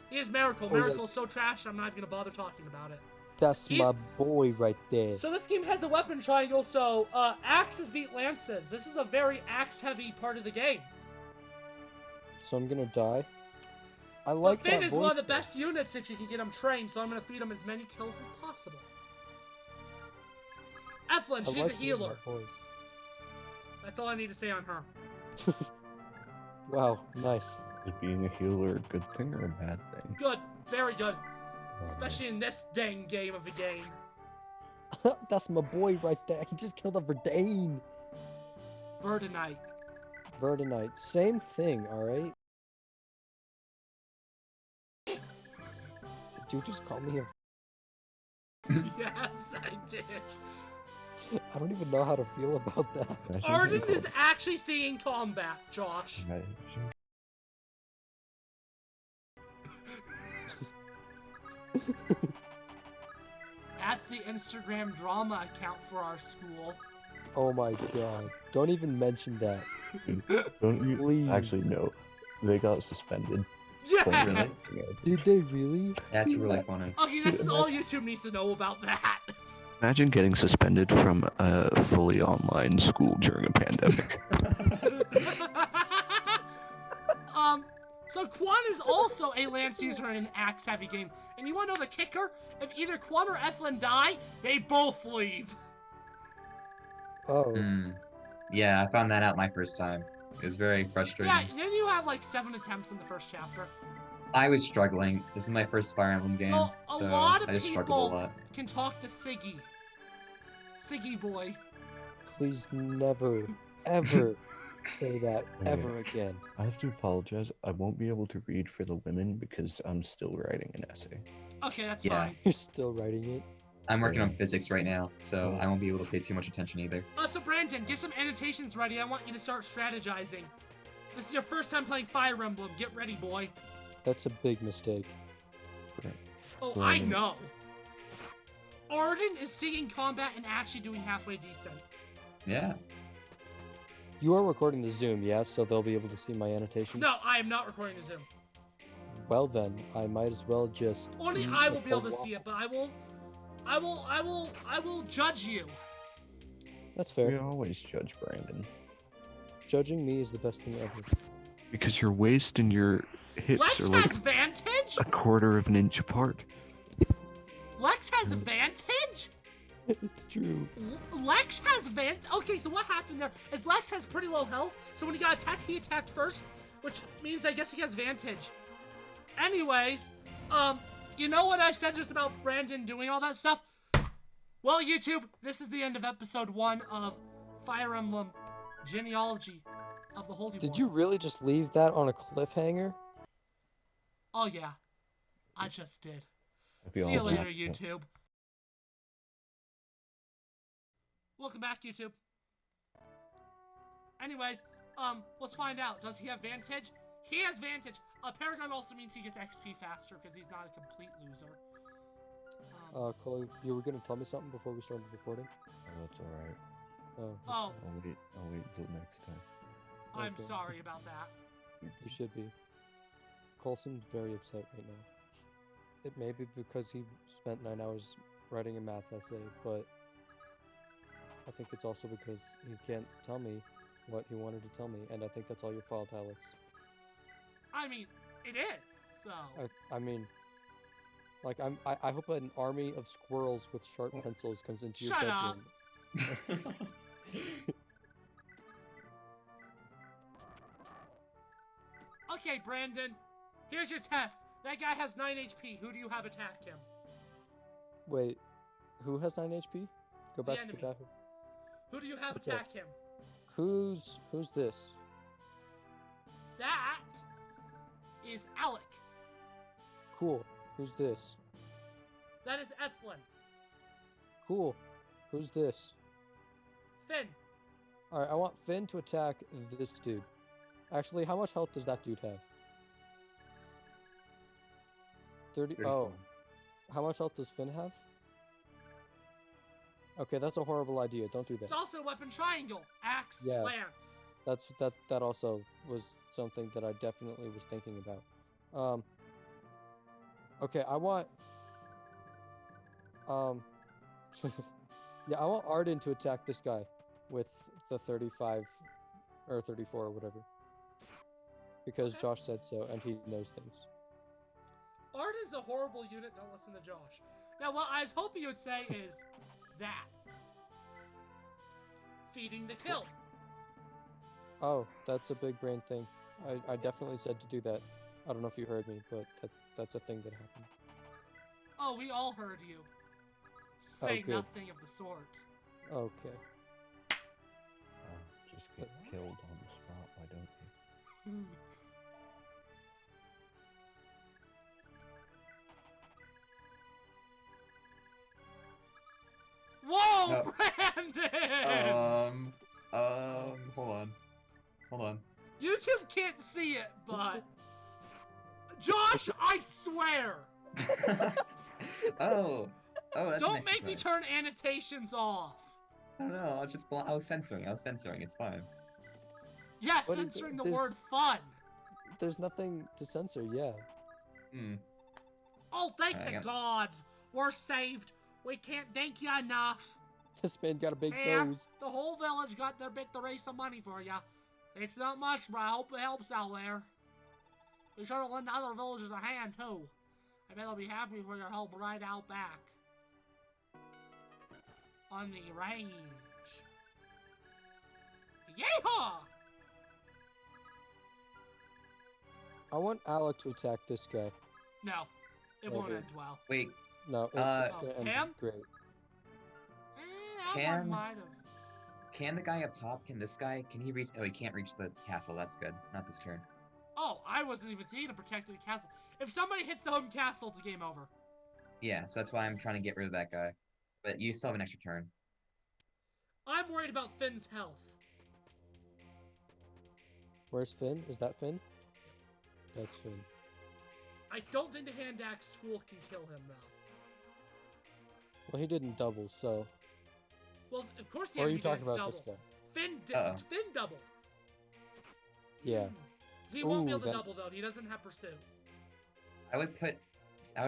he is Miracle. Oh, yeah. Miracle's so trash, I'm not even gonna bother talking about it. That's He's- my boy right there. So this game has a weapon triangle, so axes beat lances. This is a very axe-heavy part of the game. So I'm gonna die. I But like Finn that is one of the voice. best units if you can get him trained, so I'm gonna feed him as many kills as possible. Ethlyn, I she's like a hearing healer. that voice. That's all I need to say on her. Wow, nice. is being a healer a good thing or a bad thing? Good, very good. Oh, Especially in this dang game of a game. That's my boy right there. He just killed a Verdane. Verdonite. Verdonite. Same thing, alright? Did you just call me a... Yes, I did. I don't even know how to feel about that. Imagine Arden getting is actually seeing combat, Josh. called- At the Instagram drama account for our school. Oh my god. Don't even mention that. Don't you? Please. Actually, no. They got suspended. Yeah! Really? Did they really? That's really funny. Okay, this is all YouTube needs to know about that. Imagine getting suspended from a fully online school during a pandemic. So Quan is also a lance user in an axe-heavy game. And you wanna know the kicker? If either Quan or Ethlyn die, they both leave. Oh. Hmm. Yeah, I found that out my first time. It was very frustrating. Yeah, didn't you have like 7 attempts in the first chapter? I was struggling. This is my first Fire Emblem game, So, a so lot of I just struggled a people lot. can talk to Siggy. Siggy boy. Please never, ever say that Okay. ever again. I have to apologize. I won't be able to read for the women because I'm still writing an essay. Okay, that's Yeah. fine. You're still writing it? I'm working on physics right now, so Oh. I won't be able to pay too much attention either. So Brandon, get some annotations ready. I want you to start strategizing. This is your first time playing Fire Emblem. Get ready, boy. That's a big mistake. Oh, I Brandon. know. Arden is seeing combat and actually doing halfway decent. Yeah. You are recording the Zoom, yeah? So they'll be able to see my annotation? No, I am not recording the Zoom. Well then, I might as well just... Only eat I the will be able to whole see it, but I will judge you. That's We fair. always judge Brandon. Judging me is the best thing ever. Because your waist and your hips Lex are like has vantage? a quarter of an inch apart. Lex has vantage? It's true. Lex has Okay, so what happened there is Lex has pretty low health, so when he got attacked, he attacked first, which means I guess he has vantage. Anyways, you know what I said just about Brandon doing all that stuff? Well, YouTube, this is the end of episode 1 of Fire Emblem Genealogy of the Holy Did War. you really just leave that on a cliffhanger? Oh, yeah. I just did. We See you all later, do. YouTube. Welcome back, YouTube. Anyways, let's find out. Does he have vantage? He has vantage. Paragon also means he gets XP faster because he's not a complete loser. Chloe, you were gonna tell me something before we started recording? Oh, that's alright. Oh, Oh, I'll wait until next time. I'm okay. sorry about that. you should be. Colson's very upset right now. It may be because he spent 9 hours writing a math essay, but I think it's also because he can't tell me what he wanted to tell me, and I think that's all your fault, Alex. I mean, it is, so... I mean, like, I hope an army of squirrels with sharp pencils comes into your Shut up. bedroom. Okay, Brandon. Here's your test. That guy has 9 HP. Who do you have attack him? Wait, who has 9 HP? Go back to enemy. the guy. Who do you have Okay. attack him? Who's this? That is Alec. Cool. Who's this? That is Ethlin. Cool. Who's this? Finn. All right, I want Finn to attack this dude. Actually, how much health does that dude have? 30. 34. Oh, how much health does Finn have? Okay, that's a horrible idea. Don't do It's that. also weapon triangle. Axe, Yeah. lance. That also was something that I definitely was thinking about. Okay, I want yeah, I want Arden to attack this guy with the 35 or 34 or whatever. Because Okay. Josh said so and he knows things. Art is a horrible unit. Don't listen to Josh. Now, what I was hoping you would say is that. Feeding the kill. Oh, that's a big brain thing. I definitely said to do that. I don't know if you heard me, but that's a thing that happened. Oh, we all heard you. Say good. nothing of the sort. Okay. Oh, just get killed on the spot, why don't you? Whoa, No. Brandon! Hold on. YouTube can't see it, but Josh, I swear, Oh, that's a don't nice make me surprise. turn annotations off. I don't know. I was censoring. It's fine. Yeah, What is it? censoring the There's- word fun. There's nothing to censor, yeah. Hmm. Oh, thank I the got- gods, we're saved. We can't thank you enough. This man got a big Here, nose. the whole village got their bit to raise some money for you. It's not much, but I hope it helps out there. Be sure to lend other villages a hand, too. I bet they'll be happy for your help right out back. On the range. Yeehaw! I want Alec to attack this guy. No, it won't Okay. end well. Wait. No, it's Oh, gonna end him? great. I Can- might have. Can the guy up top? Can this guy? Can he reach? Oh, he can't reach the castle. That's good. Not this turn. Oh, I wasn't even thinking of protecting the castle. If somebody hits the home castle, it's a game over. Yeah, so that's why I'm trying to get rid of that guy. But you still have an extra turn. I'm worried about Finn's health. Where's Finn? Is that Finn? That's Finn. I don't think the hand axe fool can kill him, though. Well, he didn't double, so. Well, of course the Or are enemy you talking didn't about double. this guy? Uh-oh. Finn doubled. Yeah. He won't be Ooh, able to that's- double, though. He doesn't have pursuit. I would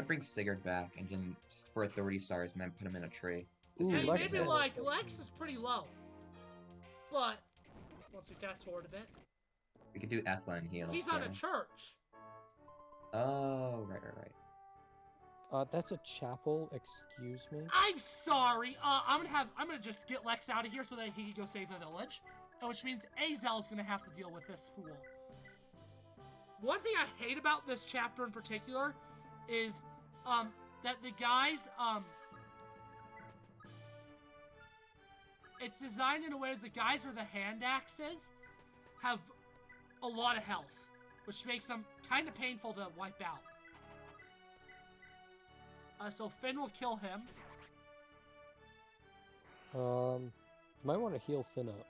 bring Sigurd back and then just for 30 stars and then put him in a tree. Ooh, Hey, Lex maybe has- like Lex is pretty low. But once we fast forward a bit, We could do Ethlin heal. he's on a yeah. church. Oh, right. That's a chapel. Excuse me. I'm sorry. I'm gonna just get Lex out of here so that he can go save the village, which means Azel's gonna have to deal with this fool. One thing I hate about this chapter in particular is that the guys it's designed in a way that the guys with the hand axes have a lot of health, which makes them kind of painful to wipe out. So Finn will kill him. You might want to heal Finn up.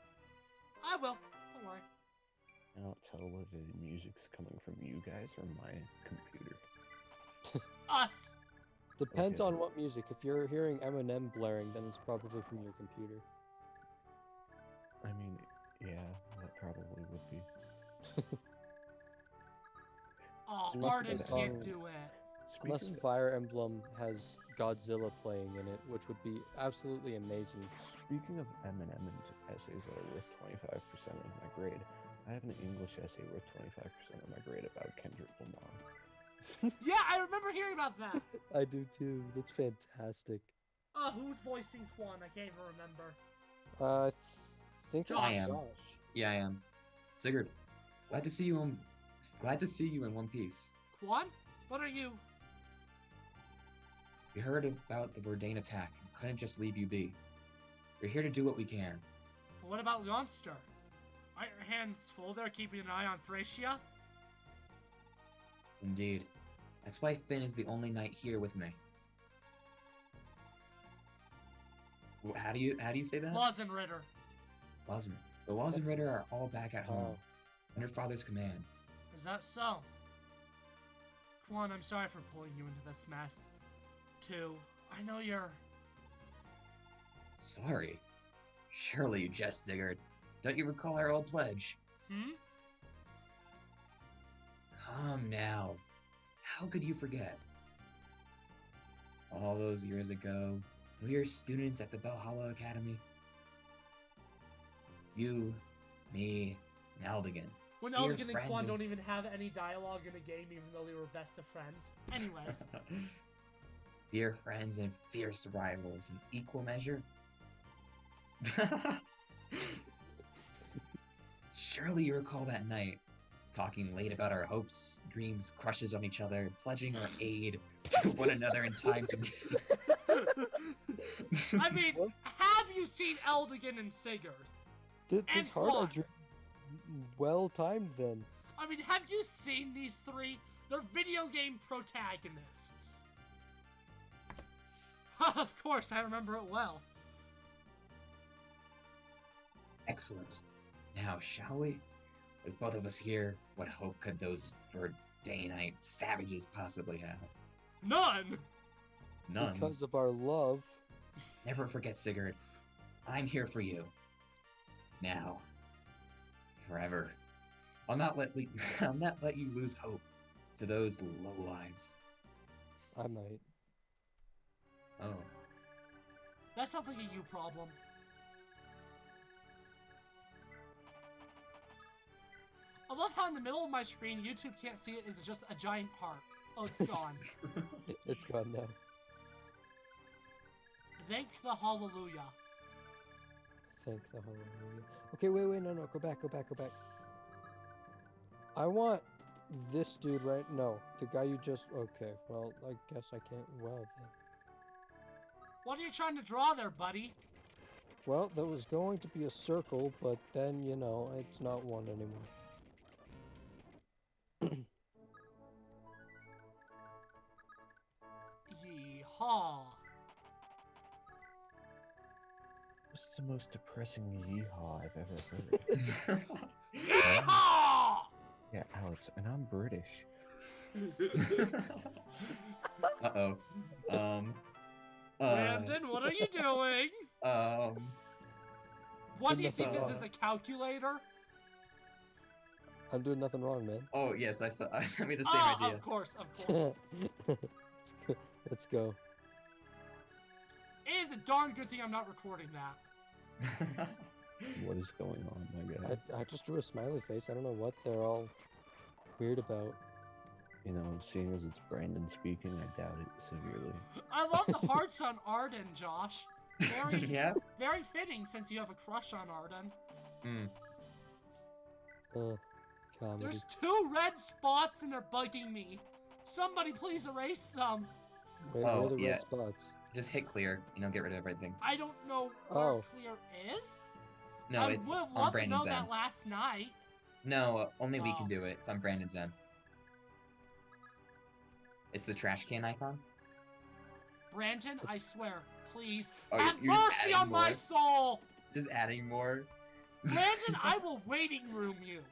I will. Don't worry. I don't tell whether the music's coming from you guys or my computer. Us. Depends Okay. on what music. If you're hearing Eminem blaring, then it's probably from your computer. I mean, yeah, that probably would be. Oh, There must be Arden a can't song- do it. Unless Speaking, Fire Emblem has Godzilla playing in it, which would be absolutely amazing. speaking of Eminem and essays that are worth 25% of my grade, I have an English essay worth 25% of my grade about Kendrick Lamar. Yeah, I remember hearing about that. I do too. That's fantastic. Who's voicing Quan? I can't even remember. I think Josh. it's I am. Josh. Yeah, I am. Sigurd, glad to see you Glad to see you in one piece. Quan? What are you? We heard about the Verdane attack and couldn't just leave you be. We're here to do what we can. But what about Yonster? Aren't your hands full there keeping an eye on Thracia? Indeed. That's why Finn is the only knight here with me. How do you say that? Lozenritter. The Lozenritter are all back at home, Oh. under Father's command. Is that so? Quan, I'm sorry for pulling you into this mess. Too. I know you're... Sorry. Surely you jest, Sigurd. Don't you recall our old pledge? Hmm? Come now. How could you forget? All those years ago, we were students at the Valhalla Academy. You, me, and Aldigan. When Dear Eldigan and friends Quan and- don't even have any dialogue in a game, even though they were best of friends. Anyways. Dear friends and fierce rivals in equal measure. Surely you recall that night, talking late about our hopes, dreams, crushes on each other, pledging our aid to one another in times of need. I mean, What? have you seen Eldigan and Sigurd? This And hard I Quan. dream well timed then. I mean, have you seen these three? They're video game protagonists. Of course, I remember it well. Excellent. Now, shall we? With both of us here, what hope could those Verdanite savages possibly have? None! None. Because of our love. Never forget, Sigurd. I'm here for you. Now. Forever. I'll not let you lose hope to those low lives. I might. Oh. That sounds like a you problem. I love how in the middle of my screen, YouTube can't see it, is just a giant heart. Oh, it's gone. It's gone now. Thank the hallelujah. Thank the hallelujah. Okay, wait, no, go back. I want this dude right. No, the guy you just. Okay, well, I guess I can't. Well then. Oh. What are you trying to draw there, buddy? Well, there was going to be a circle, but then you know it's not one anymore. Yeehaw. What's the most depressing yeehaw I've ever heard? Yeehaw! Yeah, Alex, and I'm British. Uh-oh. Brandon, what are you doing? What do you think this is, a calculator? I'm doing nothing wrong, man. Oh, yes, I saw. I made the same idea. Of course. Let's go. It is a darn good thing I'm not recording that. What is going on, my guy? I just drew a smiley face. I don't know what they're all weird about. You know, seeing as it's Brandon speaking, I doubt it severely. I love the hearts on Arden, Josh. Very, Yeah? very fitting since you have a crush on Arden. Comedy. There's 2 red spots and they're bugging me. Somebody please erase them. Where Oh, are the yeah. red spots? Just hit clear, and it'll get rid of everything. I don't know where Oh. clear is. No, I it's would have on loved to Brandon's know end. that last night. No, only we Oh. can do it. It's on Brandon's end. It's the trash can icon. Brandon, I swear, please, Oh, have you're just mercy adding on my more? soul. Just adding more. Brandon, I will waiting room you.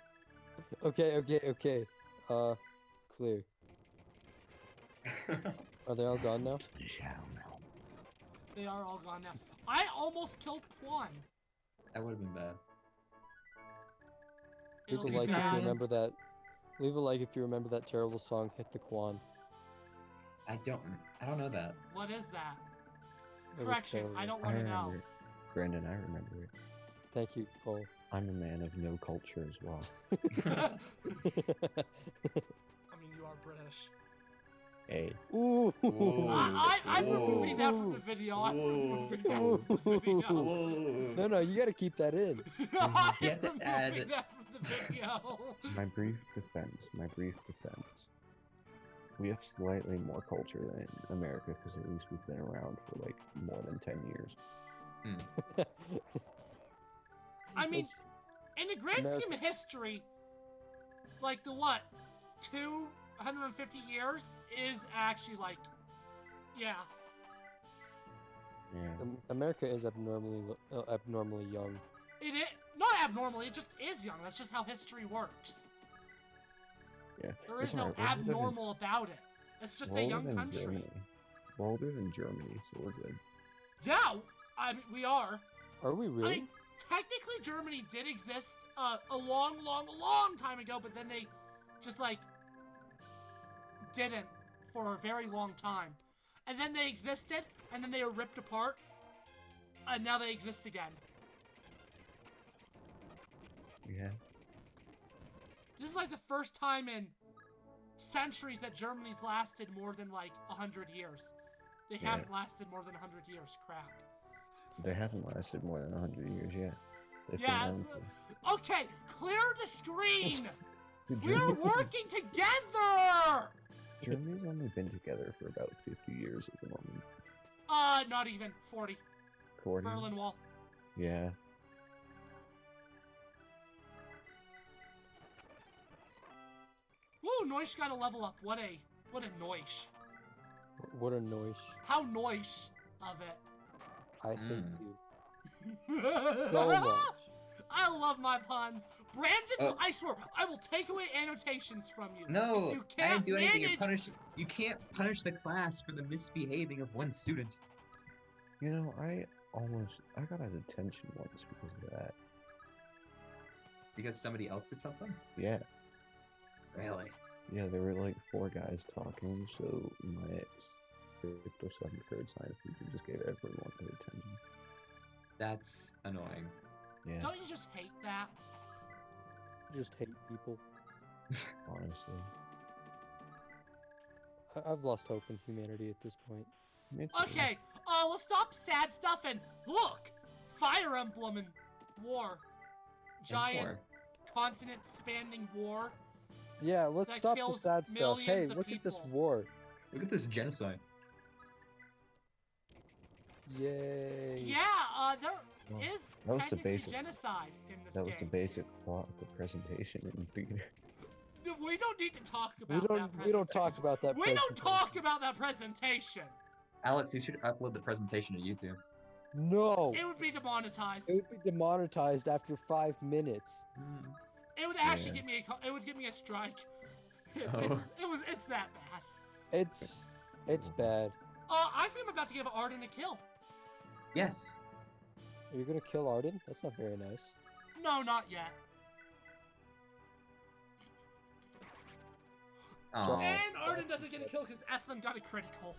Okay. Clear. Are they all gone now? They are all gone now. I almost killed Quan. That would have been bad. Leave It'll a be like if you sad. remember that. Leave a like if you remember that terrible song, "Hit the Quan." I don't know that. What is that? It was Correction, terrible. I don't I want to remember know. it. Brandon, I remember it. Thank you, Cole. I'm a man of no culture as well. I mean, you are British. A. Ooh. I'm removing that from the video. I'm removing that from the video. No, you gotta keep that in. I'm You have to removing add- that from the video. My brief defense. We have slightly more culture than America because at least we've been around for like more than 10 years. I mean, It's- in the grand America- scheme of history, like the what, 250 years is actually like, yeah. Yeah. America is abnormally young. It is not abnormally. It just is young. That's just how history works. Yeah. There is It's no alright, we're older than- abnormal about it. It's just we're a older young than country. Germany. We're older than Germany, so we're good. Yeah, I mean, we are. Are we I really? mean, technically Germany did exist a long time ago, but then they just like didn't for a very long time. And then they existed, and then they were ripped apart, and now they exist again. Yeah. This is like the first time in centuries that Germany's lasted more than like 100 years. They Yeah. haven't lasted more than 100 years. Crap. They haven't lasted more than 100 years yet. They've been Yeah. around Okay, clear the screen. for- We're working together. Germany's only been together for about 50 years at the moment. Not even 40. 40? Berlin Wall. Yeah. Woo, Noish got a level up. What a Noish. What a noise. How Noish of it. I hate you So so much. I love my puns. Brandon, Oh. I swear, I will take away annotations from you. No, If you I didn't can't do anything. manage... You can't punish the class for the misbehaving of one student. You know, I got a detention once because of that. Because somebody else did something? Yeah. Really? Yeah, there were like 4 guys talking, so my 5th or 7th grade science teacher just gave everyone a detention. That's annoying. Yeah, Don't you just hate that? Just hate people. honestly. I've lost hope in humanity at this point. It's Okay, let's stop sad stuff and look! Fire Emblem and war. Giant War. continent-spanning war. Yeah, let's That stop the kills sad stuff. millions Hey, of look at this people. war. Look at this genocide. Yay. Yeah, there Well, is that was the technically basic- genocide in this That was the game. basic plot of the presentation in theater. We don't need to talk We about that don't talk about that. We don't presentation. talk about that presentation. Alex, you should upload the presentation to YouTube. No. It would be demonetized. It would be demonetized after 5 minutes. It would actually Yeah. get me it would give me a strike. Oh. It's that bad. It's bad. I think I'm about to give Arden a kill. Yes. Are you gonna kill Arden? That's not very nice. No, not yet. Oh, And Arden doesn't get a kill because Ethlin got a critical.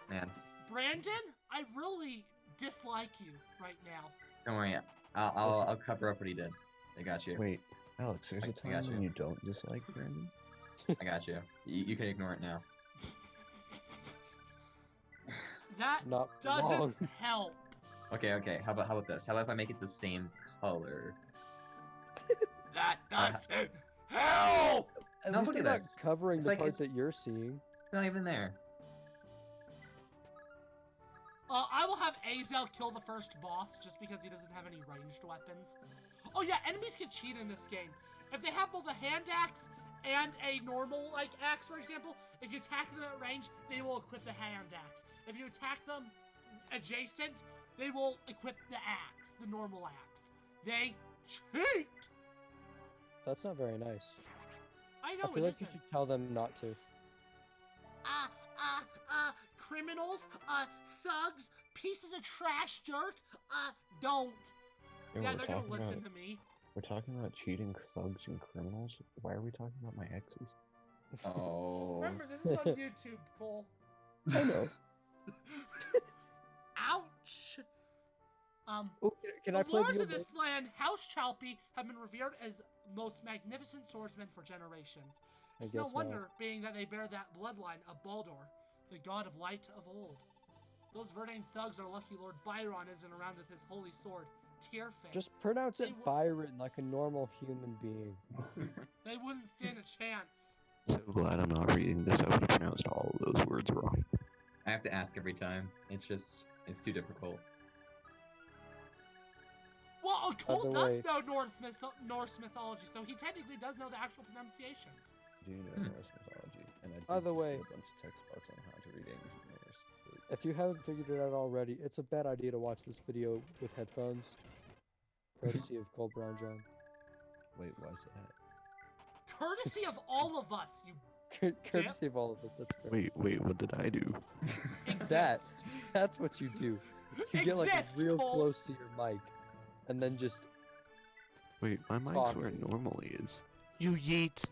man. Brandon, I really dislike you right now. Don't worry. I'll cover up what he did. I got you. Wait, Alex, there's I a got time when you. you don't dislike Brandon? I got you. You can ignore it now. That Not doesn't long. help. Okay. How about this? How about if I make it the same color? That doesn't help. At Now least look I'm at not this. covering It's the like part it's- that you're seeing. It's not even there. I will have Azel kill the first boss just because he doesn't have any ranged weapons. Oh yeah, enemies can cheat in this game. If they have both a hand axe and a normal like axe, for example, if you attack them at range, they will equip the hand axe. If you attack them adjacent, they will equip the axe, the normal axe. They cheat. That's not very nice. I I know feel it like you isn't. should tell them not to. Criminals, thugs, pieces of trash dirt, don't. Yeah, Yeah, we're they're gonna talking listen about- to me. We're talking about cheating thugs and criminals. Why are we talking about my exes? Oh. Remember, this is on YouTube, Cole. I know. Ouch. Oh, can I The play lords the of this land, House Chalpy, have been revered as most magnificent swordsmen for generations. I It's no guess wonder, being that they bear that bloodline of Baldur, the god of light of old. Those Verdane thugs are lucky Lord Byron isn't around with his holy sword, Tearfang. Just pronounce it They w- Byron like a normal human being. They wouldn't stand a chance. So glad I'm not reading this. I would have pronounced all of those words wrong. I have to ask every time. It's too difficult. Well, Cole the does way- know Norse mythology, so he technically does know the actual pronunciations. Do you know Norse mythology? And I did By the take way- a bunch of textbooks on how to read ancient Norse. but- If you haven't figured it out already, it's a bad idea to watch this video with headphones. Courtesy of Cole Brown John. Wait, why is that? Courtesy of all of us, you Courtesy of all of us, that's fair. Wait, what did I do? exist. That's what you do. You get like Exist, real Cole. close to your mic, and then just Wait, my mic's Talk. where it normally is. You yeet.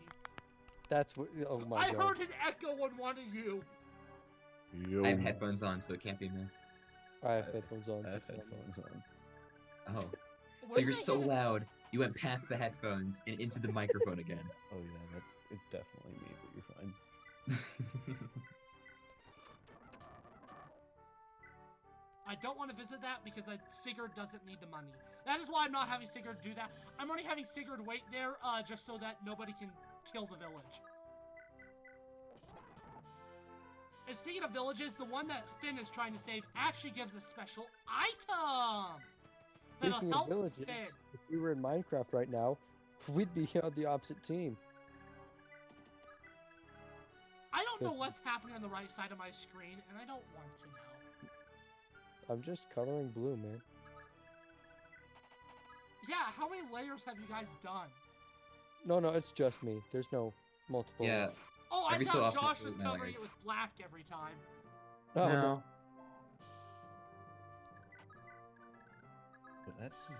that's what. Oh my I god. heard an echo on one of you. Yo. I have headphones on, so it can't be me. I have headphones on. I so have it's fine. headphones on. Oh, so Where you're did I so get it? loud. You went past the headphones and into the microphone again. Oh yeah, it's definitely me, but you're fine. I don't want to visit that because Sigurd doesn't need the money. That is why I'm not having Sigurd do that. I'm only having Sigurd wait there just so that nobody can kill the village. And speaking of villages, the one that Finn is trying to save actually gives a special item that'll Speaking of help villages, Finn. if we were in Minecraft right now, we'd be on the opposite team. I don't know Yes. what's happening on the right side of my screen, and I don't want to know. I'm just coloring blue, man. Yeah, how many layers have you guys done? No, it's just me. There's no multiple. Yeah. layers. Oh, I Every so thought often Josh I'll was do my covering layers. it with black every time. No, no. But that's an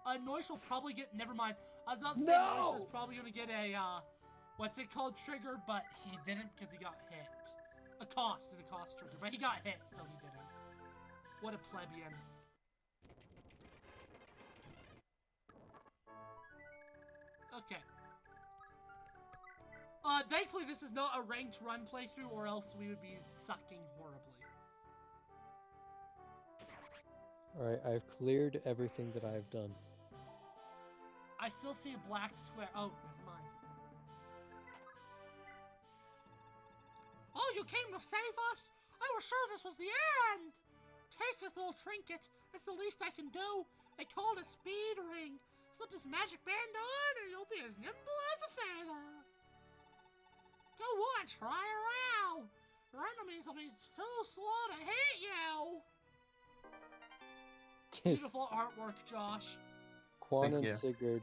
idea. Noise will probably get. Never mind. I was about to say No! Noise was probably gonna get a what's it called, trigger, but he didn't because he got hit. A cost trigger, but he got hit, so he didn't. What a plebeian. Okay. Thankfully this is not a ranked run playthrough, or else we would be sucking horribly. Alright, I've cleared everything that I've done. I still see a black square. Oh, never mind. Oh, you came to save us? I was sure this was the end! Take this little trinket. It's the least I can do. They call it a speed ring. Slip this magic band on and you'll be as nimble as a feather. Go on, try around. Your enemies will be too slow to hit you. Beautiful artwork, Josh. Quan Thank and you. Sigurd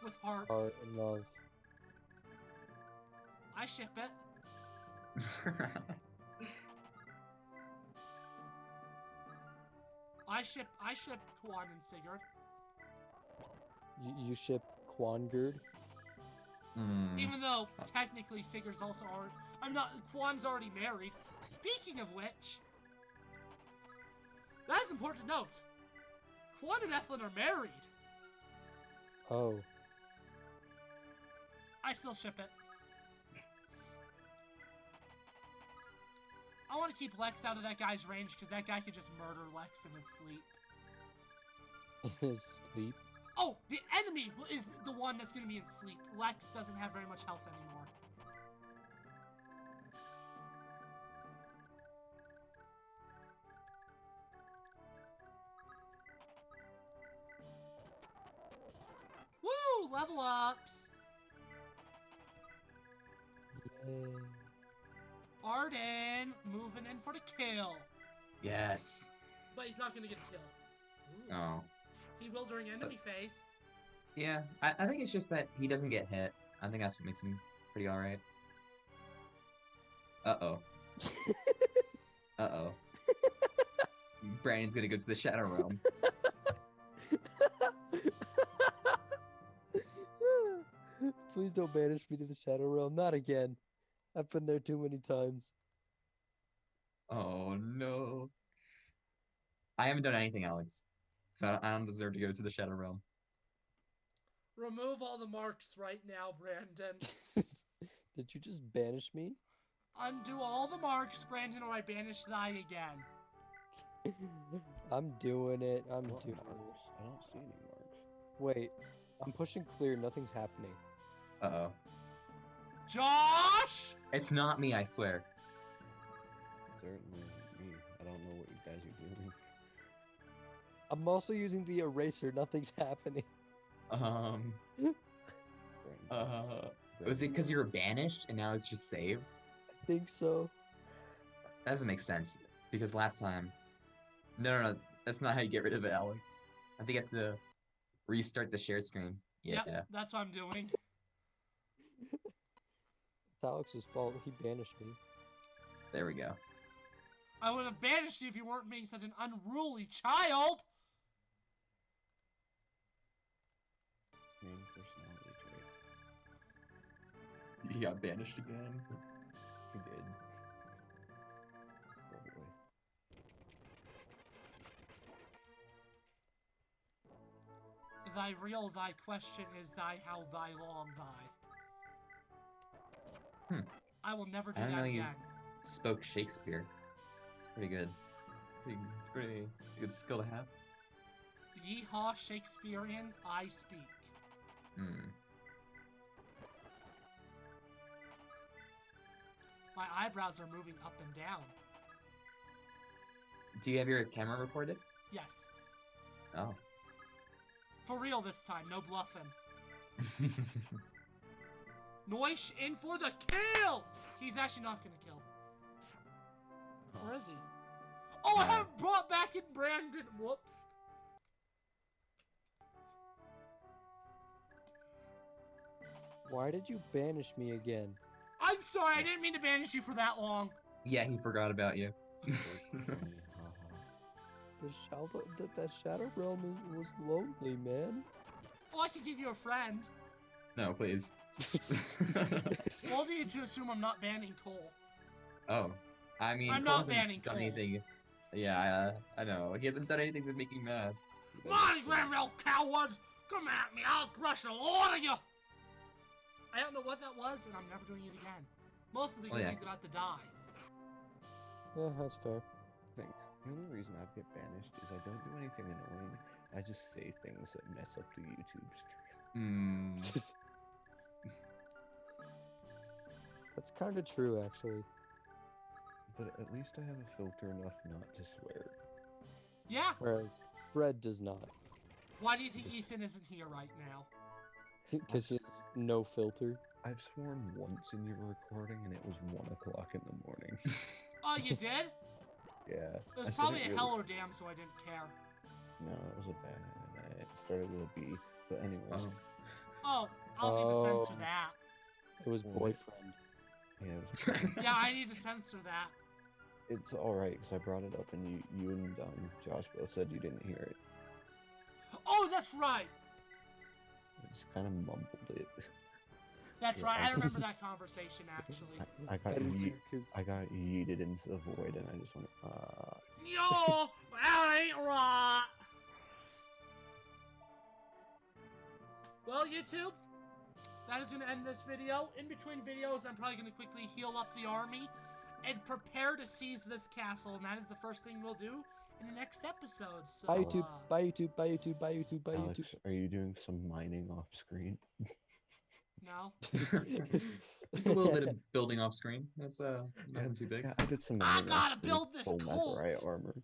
With hearts. are in love. I ship it. I ship Quan and Sigurd. You ship Quangird? Hmm. Even though technically Sigurd's also already Quan's already married. Speaking of which, that is important to note. Quan and Ethlin are married. Oh. I still ship it. I want to keep Lex out of that guy's range because that guy could just murder Lex in his sleep. In his sleep? Oh, the enemy is the one that's going to be in sleep. Lex doesn't have very much health anymore. Woo! Level ups! Yay. Arden moving in for the kill. Yes. But he's not going to get a kill. Ooh. Oh. He will during enemy phase. Yeah. I think it's just that he doesn't get hit. I think that's what makes him pretty alright. Uh-oh. Uh-oh. Brandon's gonna go to the Shadow Realm. Please don't banish me to the Shadow Realm. Not again. I've been there too many times. Oh no. I haven't done anything, Alex. So I don't deserve to go to the Shadow Realm. Remove all the marks right now, Brandon. Did you just banish me? Undo all the marks, Brandon, or I banish thy again. I'm doing it. I'm What doing marks? it. I don't see any marks. Wait, I'm pushing clear. Nothing's happening. Uh-oh. Josh! It's not me, I swear. Certainly me. I don't know what you guys are doing. I'm also using the eraser. Nothing's happening. Brandon, Was it because you were banished and now it's just saved? I think so. That doesn't make sense. Because last time... No. That's not how you get rid of it, Alex. I think you have to restart the share screen. Yeah. Yep, that's what I'm doing. It's Alex's fault. He banished me. There we go. I would have banished you if you weren't being such an unruly child! main personality trait. He got banished again. He did. Oh boy. Thy real thy question is thy how thy long thy. I will never do I don't that know you- again. Spoke Shakespeare. It's pretty good. Pretty good skill to have. Yeehaw Shakespearean, I speak. My eyebrows are moving up and down. Do you have your camera recorded? Yes. Oh. For real this time, no bluffing. Noish in for the kill! He's actually not gonna kill. Where is he? Oh, I haven't brought back in Brandon. Whoops. Why did you banish me again? I'm sorry, I didn't mean to banish you for that long. Yeah, he forgot about you. That Shadow Realm was lonely, man. Oh, I could give you a friend. No, please. Well, you need to assume I'm not banning Cole. Oh. I mean, I'm Cole not hasn't banning done Cole. anything. Yeah, I know. He hasn't done anything to make me mad. Monty Granville cowards! Come at me, I'll crush the lot of you! I don't know what that was, and I'm never doing it again. Mostly because yeah. he's about to die. Yeah, that's fair. Thing. The only reason I'd get banished is I don't do anything annoying. I just say things that mess up the YouTube stream. That's kind of true, actually. But at least I have a filter enough not to swear. Yeah? Whereas Fred does not. Why do you think Ethan isn't here right now? Because he has no filter. I've sworn once in your recording and it was 1 o'clock in the morning. Oh, you did? Yeah. It was I said probably it a really- hell or damn, so I didn't care. No, it was a bad. It started with a B. But anyways. Oh, I'll need to censor that. It was Well, boyfriend. Yeah, it was Yeah, I need to censor that. It's alright, because I brought it up and you and Josh both said you didn't hear it. Oh, that's right! I just kind of mumbled it. That's Yeah, right, I- I remember that conversation, actually. I got I got yeeted into the void and I just went, Yo, that ain't right! Well, YouTube, that is going to end this video. In between videos, I'm probably going to quickly heal up the army and prepare to seize this castle, and that is the first thing we'll do in the next episode. So, Bye YouTube, bye YouTube, bye YouTube, bye YouTube, bye Alex, YouTube. are you doing some mining off screen? No. It's a little bit of building off screen. That's nothing too big. Yeah, I did some I mining off gotta screen, build this full cult. netherite armor.